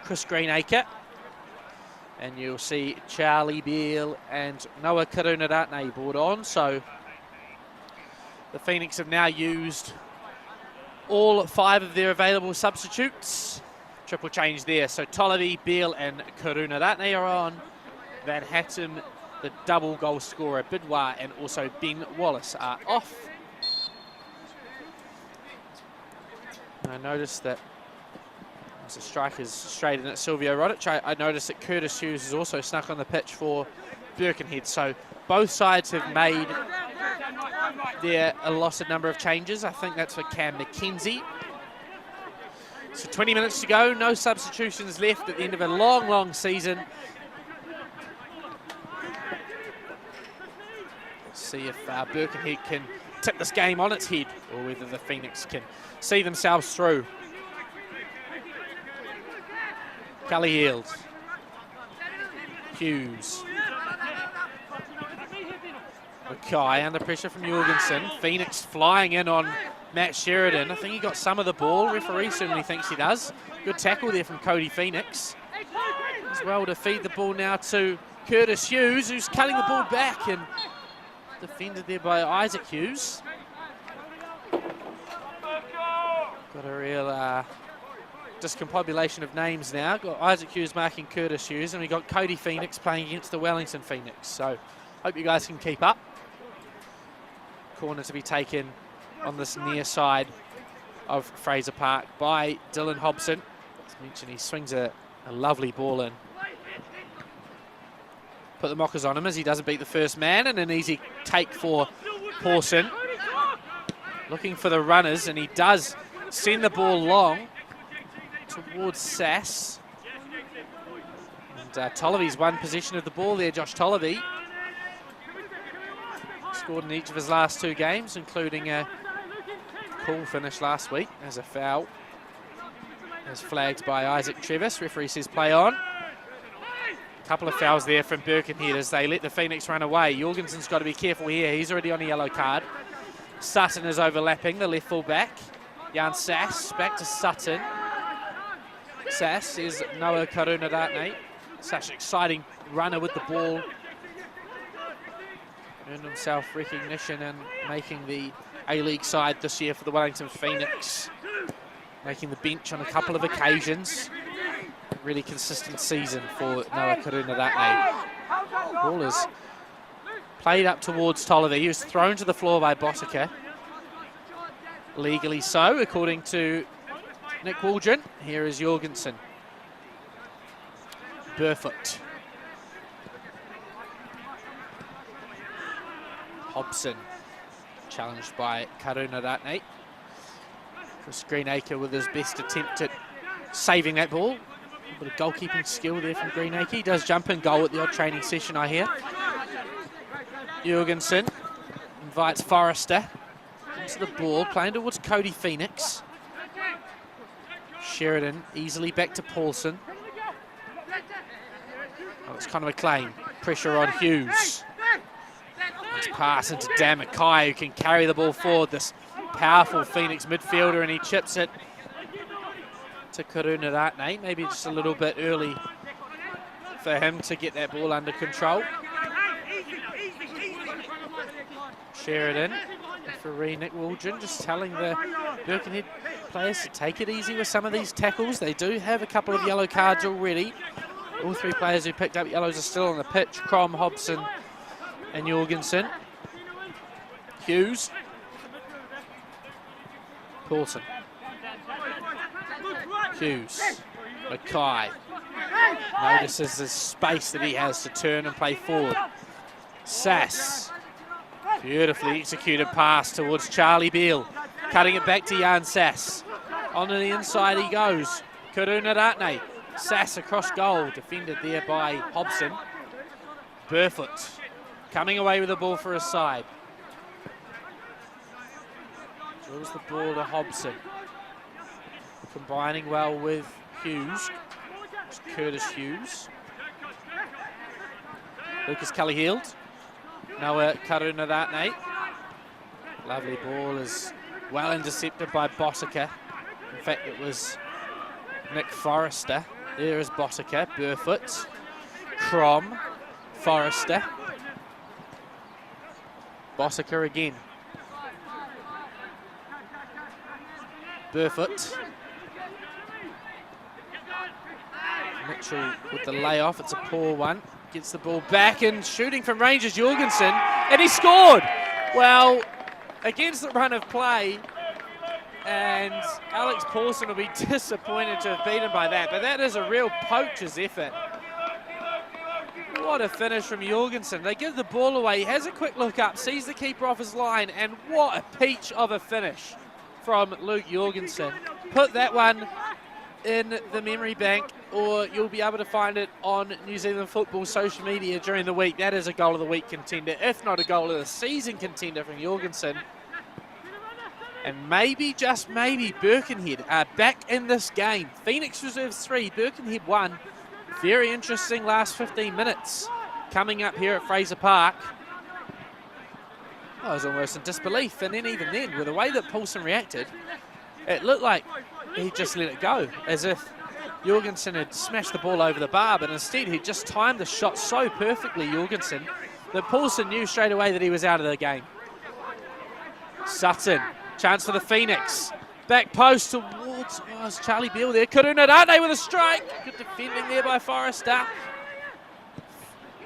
Chris Greenacre. And you'll see Charlie Beale and Noah Karunaratne brought on. So the Phoenix have now used all 5 of their available substitutes. Triple change there. So Tollerby, Beale and Karunaratne are on. Van Hattem, the double goal scorer, Bidwire, and also Ben Wallace are off. And I noticed that as the strikers straight in at Silvio Rodic, I noticed that Curtis Hughes is also snuck on the pitch for Birkenhead. So both sides have made their allotted number of changes. I think that's for Cam McKenzie. So 20 minutes to go, no substitutions left at the end of a long, long season. Let's see if Birkenhead can tip this game on its head, or whether the Phoenix can see themselves through. Cully Heald. Hughes. Mackay under pressure from Jorgensen. Phoenix flying in on Matt Sheridan. I think he got some of the ball. Referee certainly thinks he does. Good tackle there from Cody Phoenix. As well to feed the ball now to Curtis Hughes, who's cutting the ball back, and defended there by Isaac Hughes. Got a real discombobulation of names now. Got Isaac Hughes marking Curtis Hughes, and we got Cody Phoenix playing against the Wellington Phoenix. So hope you guys can keep up. Corner to be taken on this near side of Fraser Park by Dylan Hobson. As mentioned, he swings a lovely ball in. Put the mockers on him as he doesn't beat the first man, and an easy take for Pawson. Looking for the runners, and he does send the ball long towards Sass. And Tollerby's won possession of the ball there, Josh Tollerby. Scored in each of his last 2 games, including a cool finish last week as a foul. As flagged by Isaac Trevis. Referee says play on. A couple of fouls there from Birkenhead as they let the Phoenix run away. Jorgensen's got to be careful here. He's already on a yellow card. Sutton is overlapping the left full back. Jan Sass back to Sutton. Sass is Noah Karunaratne. Such an exciting runner with the ball. Earned himself recognition and making the A-League side this year for the Wellington Phoenix. Making the bench on a couple of occasions. Really consistent season for Noah Karunaratne. Ball is played up towards Tollerby. He was thrown to the floor by Bottica. Legally so, according to Nick Waldron. Here is Jorgensen. Barefoot. Hobson, challenged by Karuna Ratne. Chris Greenacre with his best attempt at saving that ball. A bit of goalkeeping skill there from Greenacre. He does jump in goal at the odd training session, I hear. Jorgensen invites Forrester into the ball, playing towards Cody Phoenix. Sheridan easily back to Paulson. Oh, it's Connor McLean. Pressure on Hughes. Nice pass into Dan Mackay, who can carry the ball forward. This powerful Phoenix midfielder, and he chips it to Karuna Ratne. Maybe just a little bit early for him to get that ball under control. Sheridan, referee Nick Waldron, just telling the Birkenhead players to take it easy with some of these tackles. They do have a couple of yellow cards already. All three players who picked up yellows are still on the pitch. Crom, Hobson and Jorgensen. Hughes. Paulson. Hughes. Mackay. Notices the space that he has to turn and play forward. Sass. Beautifully executed pass towards Charlie Beale. Cutting it back to Jan Sass. On the inside he goes. Karuna Ratne. Sass across goal. Defended there by Hobson. Burfoot coming away with the ball for his side. Drills the ball to Hobson. Combining well with Hughes. It's Curtis Hughes. Lucas Kelly-Heald. Noah Karuna Ratne. Lovely ball is well intercepted by Botica. In fact, it was Nick Forrester. There is Botica, Burfoot, Crom, Forrester. Botica again. Burfoot. Mitchell with the layoff, it's a poor one. Gets the ball back and shooting from range is Jorgensen, and he scored! Well, against the run of play, and Alex Paulson will be disappointed to have beaten by that, but that is a real poacher's effort. What a finish from Jorgensen. They give the ball away, he has a quick look up, sees the keeper off his line, and what a peach of a finish from Luke Jorgensen. Put that one in the memory bank, or you'll be able to find it on New Zealand Football social media during the week. That is a goal of the week contender, if not a goal of the season contender from Jorgensen. And maybe, just maybe, Birkenhead are back in this game. Phoenix reserves 3, Birkenhead 1. Very interesting last 15 minutes coming up here at Fraser Park. I was almost in disbelief, and then even then, with the way that Paulson reacted, it looked like he just let it go, as if Jorgensen had smashed the ball over the bar, but instead he just timed the shot so perfectly, Jorgensen, that Paulson knew straight away that he was out of the game. Sutton, chance for the Phoenix. Back post towards, it's Charlie Beale there. Karuna Ratne with a strike. Good defending there by Forrester.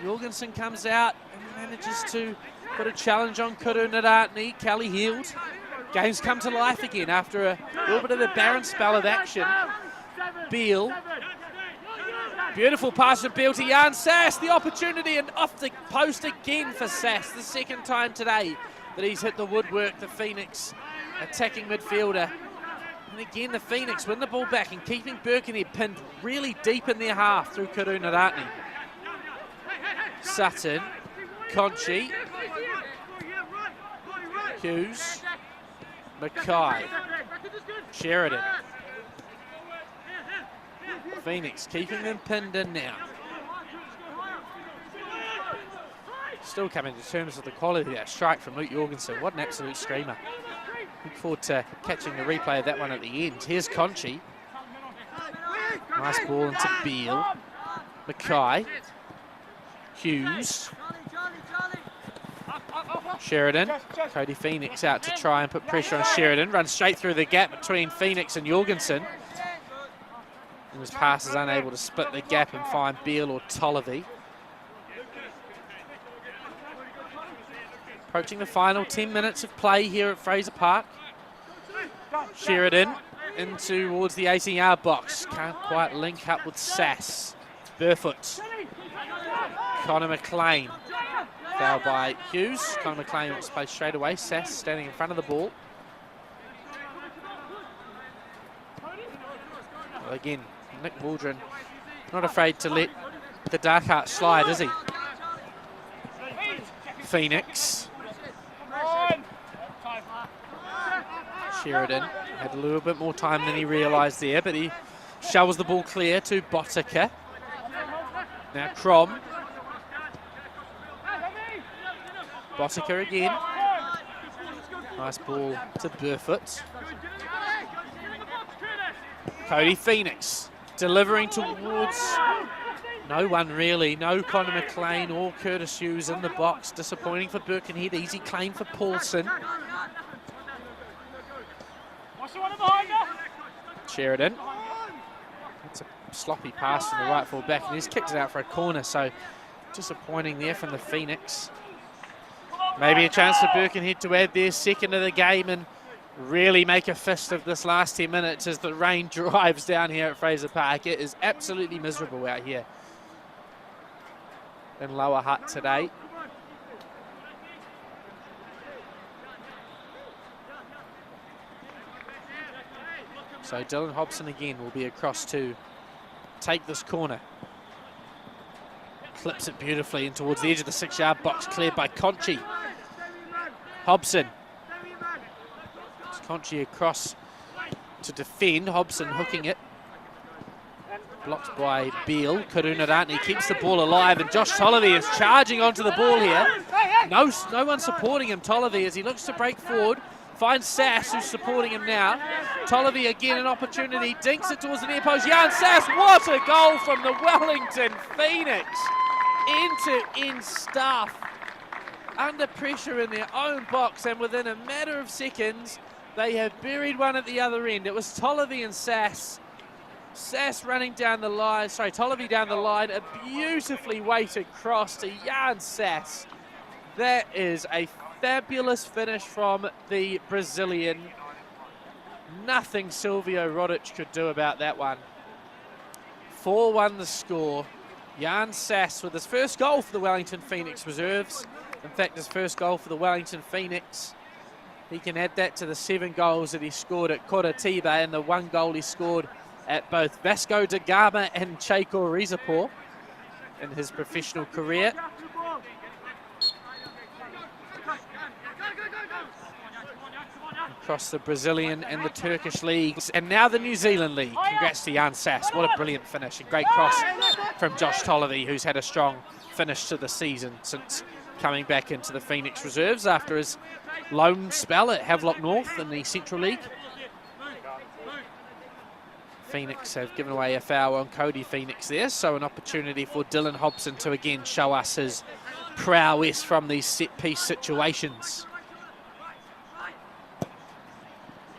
Jorgensen comes out and manages to put a challenge on Karuna Ratne. Kelly-Heald. Game's come to life again after a little bit of a barren spell of action. Beale. Beautiful pass from Beale to Jan Sass. The opportunity, and off the post again for Sass. The second time today that he's hit the woodwork, the Phoenix attacking midfielder. And again, the Phoenix win the ball back and keeping Birkenhead pinned really deep in their half through Karuna Ratne. Sutton. Conchi. Hughes. Mackay. Sheridan. Phoenix keeping them pinned in now. Still coming to terms with the quality of that strike from Luke Jorgensen. What an absolute screamer. Look forward to catching the replay of that one at the end. Here's Conchi. Nice ball into Beale. Mackay. Hughes. Sheridan. Cody Phoenix out to try and put pressure on Sheridan. Runs straight through the gap between Phoenix and Jorgensen. And his pass is unable to split the gap and find Beale or Tolliver. Approaching the final 10 minutes of play here at Fraser Park. Sheridan in towards the 18-yard box. Can't quite link up with Sass. Burfoot. Connor McLean. Foul by Hughes. Conor McLean was played straight away. Sass standing in front of the ball. Well, again, Nick Waldron not afraid to let the dark heart slide, is he? Phoenix. Sheridan had a little bit more time than he realised there, but he shovels the ball clear to Botica. Now Crom. Botica again. Nice ball to Burfoot. Cody Phoenix delivering towards no one really. No Conor McLean or Curtis Hughes in the box. Disappointing for Birkenhead. Easy claim for Paulson. Sheridan. It's a sloppy pass from the right full back, and he's kicked it out for a corner, so disappointing there from the Phoenix. Maybe a chance for Birkenhead to add their second of the game and really make a fist of this last 10 minutes as the rain drives down here at Fraser Park. It is absolutely miserable out here in Lower Hutt today. So Dylan Hobson again will be across to take this corner. Clips it beautifully in towards the edge of the 6-yard box, cleared by Conchi. Hobson. Conchi across to defend. Hobson hooking it. Blocked by Beale. Karunarani keeps the ball alive, and Josh Tolliver is charging onto the ball here. No one supporting him, Tolliver, as he looks to break forward. Finds Sass, who's supporting him now. Tolliver again an opportunity, dinks it towards the near post. Jan Sass, what a goal from the Wellington Phoenix. End-to-end stuff. Under pressure in their own box, and within a matter of seconds, they have buried one at the other end. It was Tolliver and Sass. Sass running down the line, Tolliver down the line, a beautifully weighted cross to Jan Sass. That is a fabulous finish from the Brazilian. Nothing Silvio Rodic could do about that one. 4-1 the score. Jan Sass with his first goal for the Wellington Phoenix reserves. In fact, his first goal for the Wellington Phoenix. He can add that to the 7 goals that he scored at Coritiba and the 1 goal he scored at both Vasco da Gama and Chaco Rizapor in his professional career. Across the Brazilian and the Turkish leagues, and now the New Zealand league. Congrats to Jan Sass. What a brilliant finish. A great cross from Josh Tolliver, who's had a strong finish to the season since coming back into the Phoenix reserves after his loan spell at Havelock North in the Central League. Phoenix have given away a foul on Cody Phoenix there, so an opportunity for Dylan Hobson to again show us his prowess from these set-piece situations.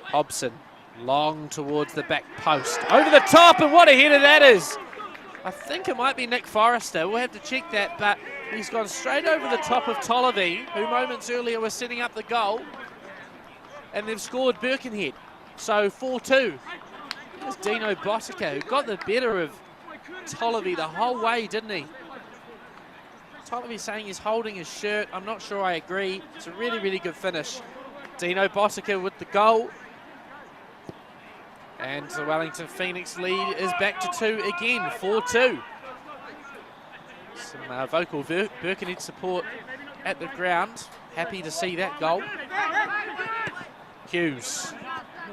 Hobson, long towards the back post, over the top, and what a header that is! I think it might be Nick Forrester, we'll have to check that, but he's gone straight over the top of Tolliver, who moments earlier was setting up the goal, and they've scored Birkenhead, so 4-2. There's Dino Botica, who got the better of Tolliver the whole way, didn't he? Tolliver saying he's holding his shirt, I'm not sure I agree. It's a really, really good finish. Dino Botica with the goal. And the Wellington Phoenix lead is back to 2 again, 4-2. Some vocal Birkenhead support at the ground. Happy to see that goal. Hughes.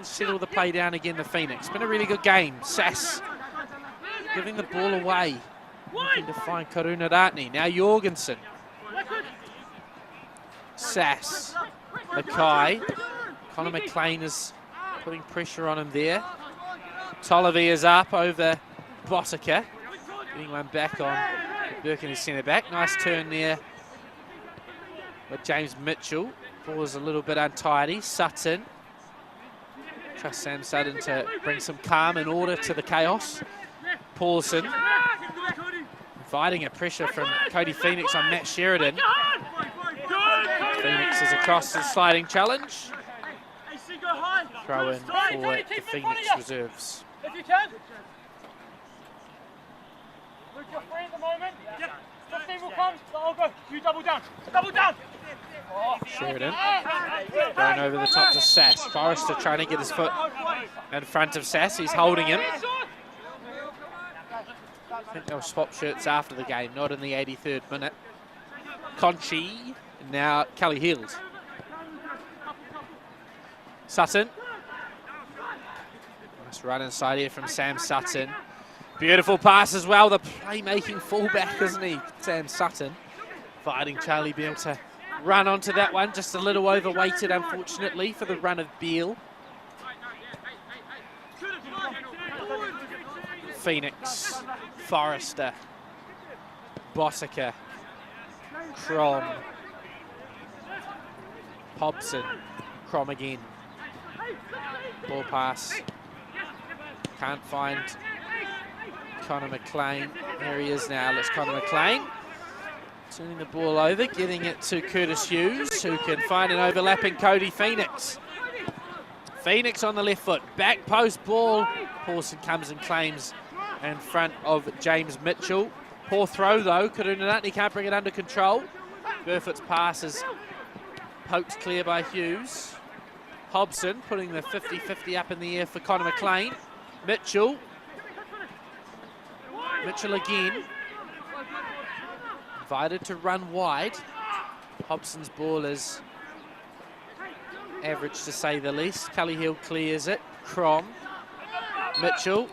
Settle the play down again, the Phoenix. Been a really good game. Sass giving the ball away. Looking to find Karunarani. Now Jorgensen. Sass. Mackay. Conor McLean is putting pressure on him there. Tolliver is up over Botica. Getting one back on Birkenhead centre back. Nice turn there with James Mitchell. Ball was a little bit untidy. Sutton. Trust Sam Sutton to bring some calm and order to the chaos. Paulson. Inviting a pressure from Cody Phoenix on Matt Sheridan. Phoenix is across the sliding challenge. Throw in for the Phoenix reserves. If you can. Luke, you're free at the moment. Yep. Sheridan going over the top to Sass. Forrester trying to get his foot in front of Sass. He's holding him. I think they'll swap shirts after the game, not in the 83rd minute. Conchi, now Kelly Hield. Sutton. Nice run inside here from Sam Sutton. Beautiful pass as well, the playmaking fullback, isn't he, Sam Sutton? Fighting Charlie Beale to run onto that one, just a little overweighted, unfortunately, for the run of Beale. Phoenix, Forrester, Botica, Crom, Hobson, Crom again. Ball pass, can't find Connor McLean. There he is now, it's Connor McLean. Turning the ball over, getting it to Curtis Hughes, who can find an overlapping Cody Phoenix. Phoenix on the left foot, back post ball. Pawson comes and claims in front of James Mitchell. Poor throw though, Karunanatni can't bring it under control. Burfoot's pass is poked clear by Hughes. Hobson putting the 50-50 up in the air for Connor McLean. Mitchell again. Invited to run wide. Hobson's ball is average to say the least. Kelly Hill clears it. Crom. Mitchell.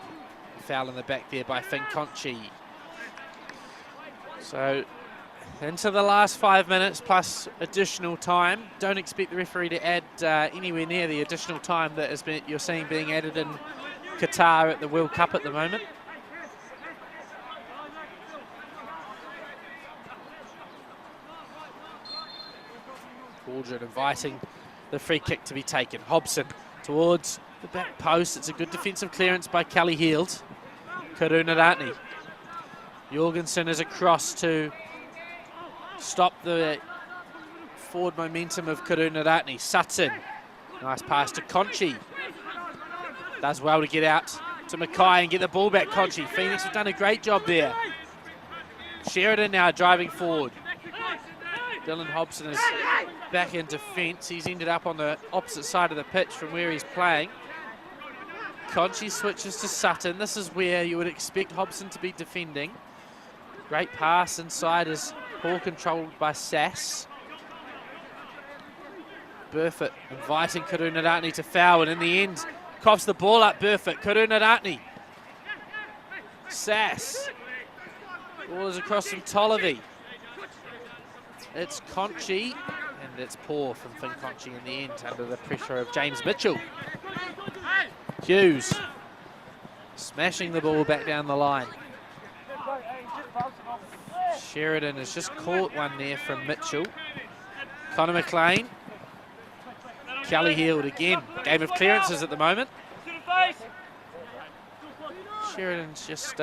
Foul in the back there by Finn Conchi. So into the last 5 minutes plus additional time. Don't expect the referee to add anywhere near the additional time that has been you're seeing being added in Qatar at the World Cup at the moment. Aldred inviting the free kick to be taken. Hobson towards the back post. It's a good defensive clearance by Kelly Hield. Karunanatni. Jorgensen is across to stop the forward momentum of Karunanatni. Sutton. Nice pass to Conchi. Does well to get out to Mackay and get the ball back, Conchi. Phoenix have done a great job there. Sheridan now driving forward. Dylan Hobson is back in defence. He's ended up on the opposite side of the pitch from where he's playing. Conchi switches to Sutton. This is where you would expect Hobson to be defending. Great pass inside is ball controlled by Sass. Burfoot inviting Karunanatni to foul, and in the end coughs the ball up. Burfoot, Karunanatni. Sass. Ball is across from Tollivi. It's Conchi, and it's poor from Finn Conchi in the end under the pressure of James Mitchell. Hughes smashing the ball back down the line. Sheridan has just caught one there from Mitchell. Connor McLean. Kelly Hield again. Game of clearances at the moment. Sheridan's just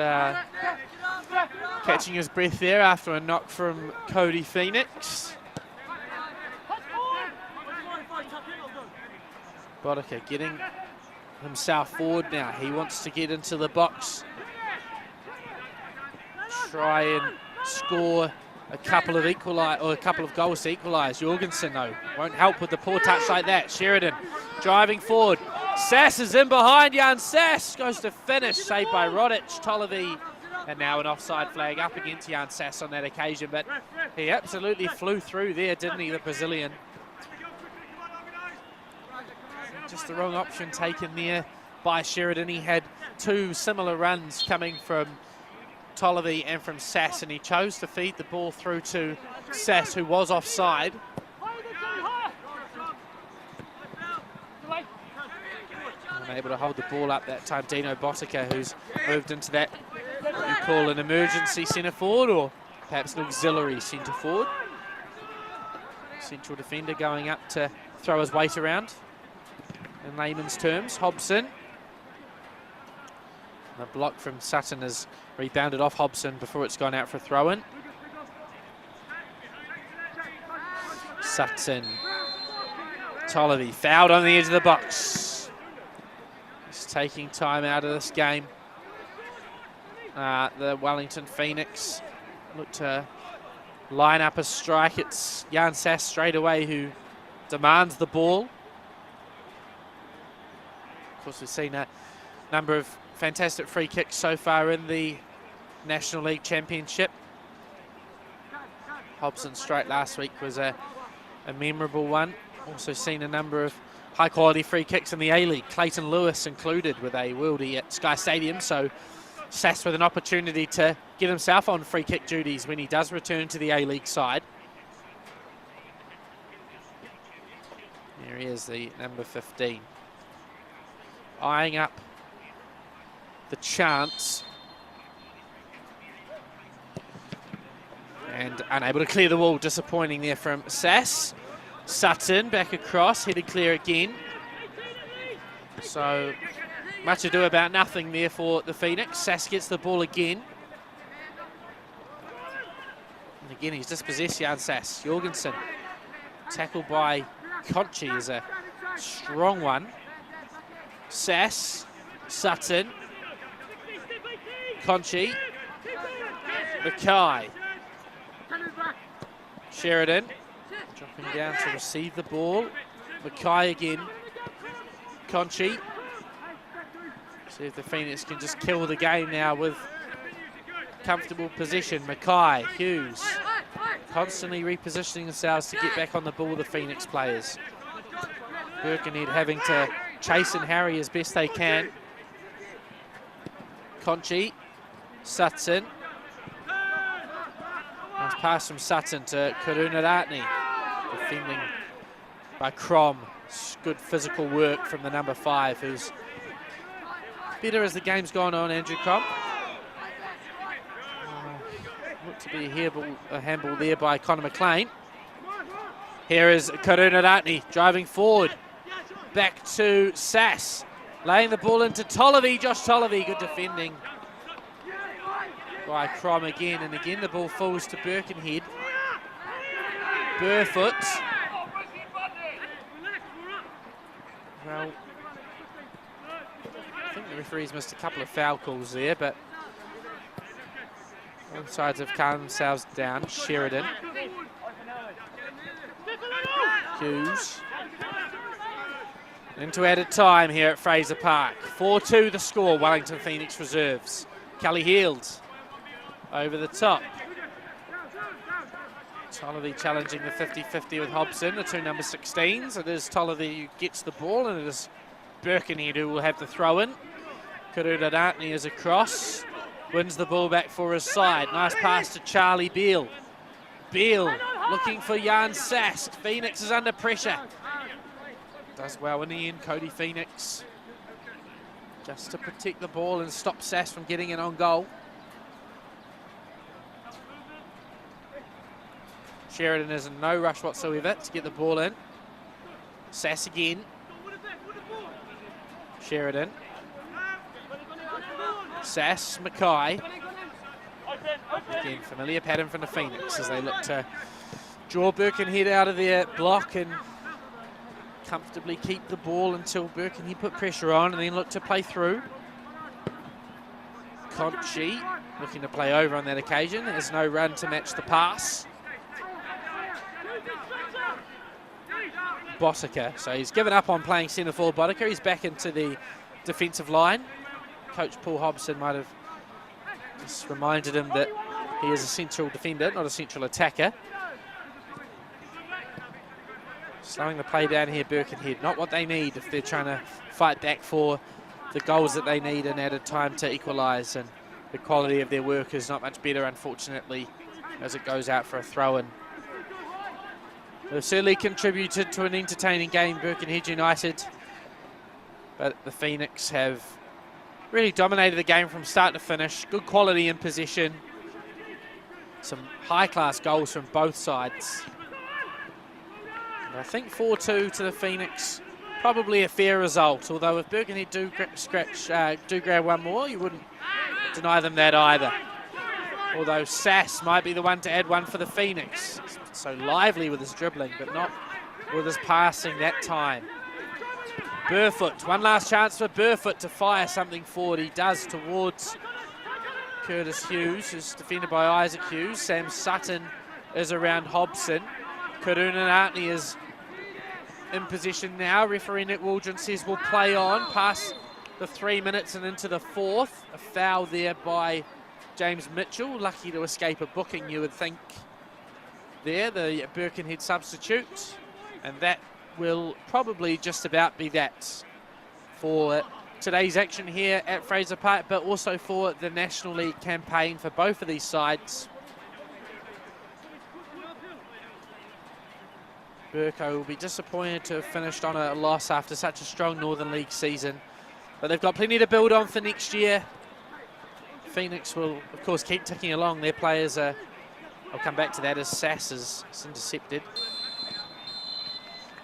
catching his breath there after a knock from Cody Phoenix. Botica getting himself forward now. He wants to get into the box. Try and score a couple of goals to equalise. Jorgensen though won't help with the poor touch like that. Sheridan driving forward. Sass is in behind. Jan Sass goes to finish, saved by Rodic. Tollivi, and now an offside flag up against Jan Sass on that occasion, but he absolutely flew through there, didn't he, the Brazilian? Just the wrong option taken there by Sheridan. He had two similar runs coming from Tollivi and from Sass, and he chose to feed the ball through to Sass, who was offside. Unable to hold the ball up that time. Dino Botica, who's moved into that what you call an emergency centre forward, or perhaps an auxiliary centre forward. Central defender going up to throw his weight around in layman's terms. Hobson. The block from Sutton has rebounded off Hobson before it's gone out for a throw-in. Sutton. Tollivi fouled on the edge of the box. He's taking time out of this game. The Wellington Phoenix look to line up a strike. It's Jan Sass straight away who demands the ball. Of course, we've seen a number of fantastic free kicks so far in the National League Championship. Hobson's strike last week was a memorable one. Also seen a number of high quality free kicks in the A-League, Clayton Lewis included with a worldie at Sky Stadium. So Sass with an opportunity to get himself on free kick duties when he does return to the A-League side. There he is, the number 15. Eyeing up the chance. And unable to clear the wall, disappointing there from Sass. Sutton back across, headed clear again. So much ado about nothing there for the Phoenix. Sass gets the ball again. And again, he's dispossessed, Jan Sass. Jorgensen, tackled by Conchi, is a strong one. Sass, Sutton, Conchi, Mackay. Sheridan dropping down to receive the ball. Mackay again. Conchi. See if the Phoenix can just kill the game now with comfortable possession. Mackay, Hughes, constantly repositioning themselves to get back on the ball, the Phoenix players. Birkenhead having to chase and harry as best they can. Conchi, Sutton. Nice pass from Sutton to Karunaratne. Defending by Crom. Good physical work from the number 5, who's better as the game's gone on, Andrew Crom. Looked to be a handball there by Connor McLean. Here is Karunaratne driving forward. Back to Sass. Laying the ball into Tolliver. Josh Tolliver, good defending by Crom again, and again the ball falls to Birkenhead. Burfoot. Well, I think the referee's missed a couple of foul calls there, but both sides have calmed themselves down. Sheridan. Hughes. Into added time here at Fraser Park. 4-2 the score, Wellington Phoenix reserves. Kelly Heald over the top. Tolliver challenging the 50-50 with Hobson, the two number 16s. It is Tolliver who gets the ball, and it is Birkenhead who will have the throw in. Karunaratne is across, wins the ball back for his side. Nice pass to Charlie Beale. Beale looking for Jan Sass. Phoenix is under pressure. Does well in the end, Cody Phoenix, just to protect the ball and stop Sass from getting it on goal. Sheridan is in no rush whatsoever to get the ball in. Sass again. Sheridan. Sass, Mackay. Again, familiar pattern from the Phoenix as they look to draw Birkenhead out of their block and comfortably keep the ball until Birkenhead put pressure on and then look to play through. Conchi looking to play over on that occasion. There's no run to match the pass. Bostica, so he's given up on playing centre forward. Bostica, he's back into the defensive line. Coach Paul Hobson might have just reminded him that he is a central defender, not a central attacker. Slowing the play down here, Birkenhead. Not what they need if they're trying to fight back for the goals that they need and added time to equalise. And the quality of their work is not much better, unfortunately, as it goes out for a throw-in. They've certainly contributed to an entertaining game, Birkenhead United. But the Phoenix have really dominated the game from start to finish. Good quality in possession. Some high-class goals from both sides. And I think 4-2 to the Phoenix, probably a fair result. Although if Birkenhead do grab one more, you wouldn't deny them that either. Although Sass might be the one to add one for the Phoenix. So lively with his dribbling, but not with his passing that time. Burfoot, one last chance for Burfoot to fire something forward. He does towards Curtis Hughes, who's defended by Isaac Hughes. Sam Sutton is around Hobson. Karunanatni is in position now. Referee Nick Waldron says we'll play on past the 3 minutes and into the fourth. A foul there by James Mitchell. Lucky to escape a booking, you would think, there, the Birkenhead substitute. And that will probably just about be that for today's action here at Fraser Park, but also for the National League campaign for both of these sides. Burko will be disappointed to have finished on a loss after such a strong Northern League season, but they've got plenty to build on for next year. Phoenix will, of course, keep ticking along. Their players are, I'll come back to that, as Sass is intercepted.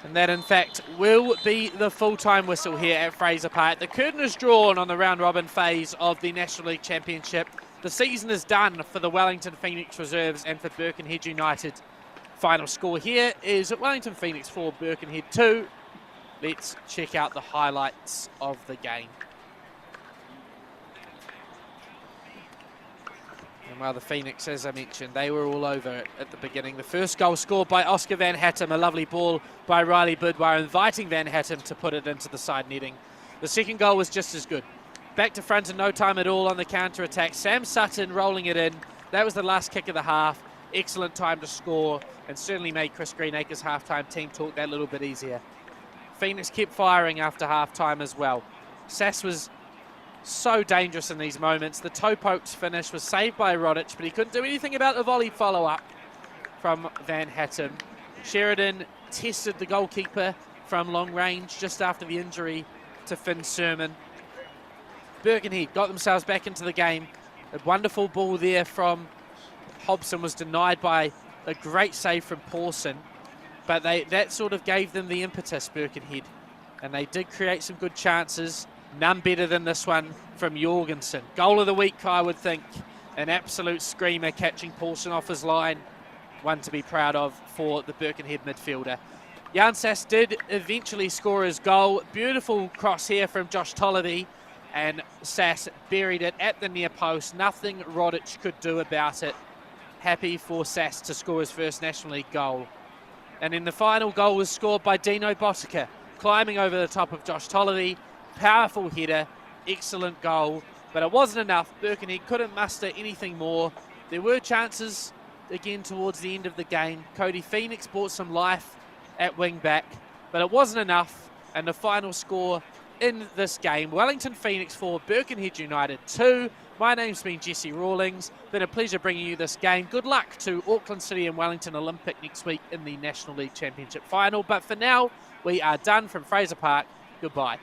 And that, in fact, will be the full-time whistle here at Fraser Park. The curtain is drawn on the round-robin phase of the National League Championship. The season is done for the Wellington Phoenix Reserves and for Birkenhead United. Final score here is Wellington Phoenix 4, Birkenhead 2. Let's check out the highlights of the game. And while the Phoenix, as I mentioned, they were all over it at the beginning. The first goal scored by Oscar Van Hattem, a lovely ball by Riley Bidwire, inviting Van Hattem to put it into the side netting. The second goal was just as good. Back to front in no time at all on the counter-attack. Sam Sutton rolling it in. That was the last kick of the half. Excellent time to score, and certainly made Chris Greenacre's halftime team talk that little bit easier. Phoenix kept firing after halftime as well. Sass was so dangerous in these moments. The toe poked finish was saved by Rodic, but he couldn't do anything about the volley follow-up from Van Hattem. Sheridan tested the goalkeeper from long range just after the injury to Finn Sermon. Birkenhead got themselves back into the game. A wonderful ball there from Hobson was denied by a great save from Pawson, but that sort of gave them the impetus, Birkenhead, and they did create some good chances. None better than this one from Jorgensen. Goal of the week, I would think. An absolute screamer, catching Pawson off his line. One to be proud of for the Birkenhead midfielder. Jan Sass did eventually score his goal. Beautiful cross here from Josh Tollaby, and Sass buried it at the near post. Nothing Rodic could do about it. Happy for Sass to score his first National League goal. And then the final goal was scored by Dino Botica, climbing over the top of Josh Tollaby. Powerful header, excellent goal, but it wasn't enough. Birkenhead couldn't muster anything more. There were chances again towards the end of the game. Cody Phoenix brought some life at wing back, but it wasn't enough. And the final score in this game, Wellington Phoenix 4, Birkenhead United 2. My name's been Jesse Rawlings. Been a pleasure bringing you this game. Good luck to Auckland City and Wellington Olympic next week in the National League Championship final. But for now, we are done from Fraser Park. Goodbye.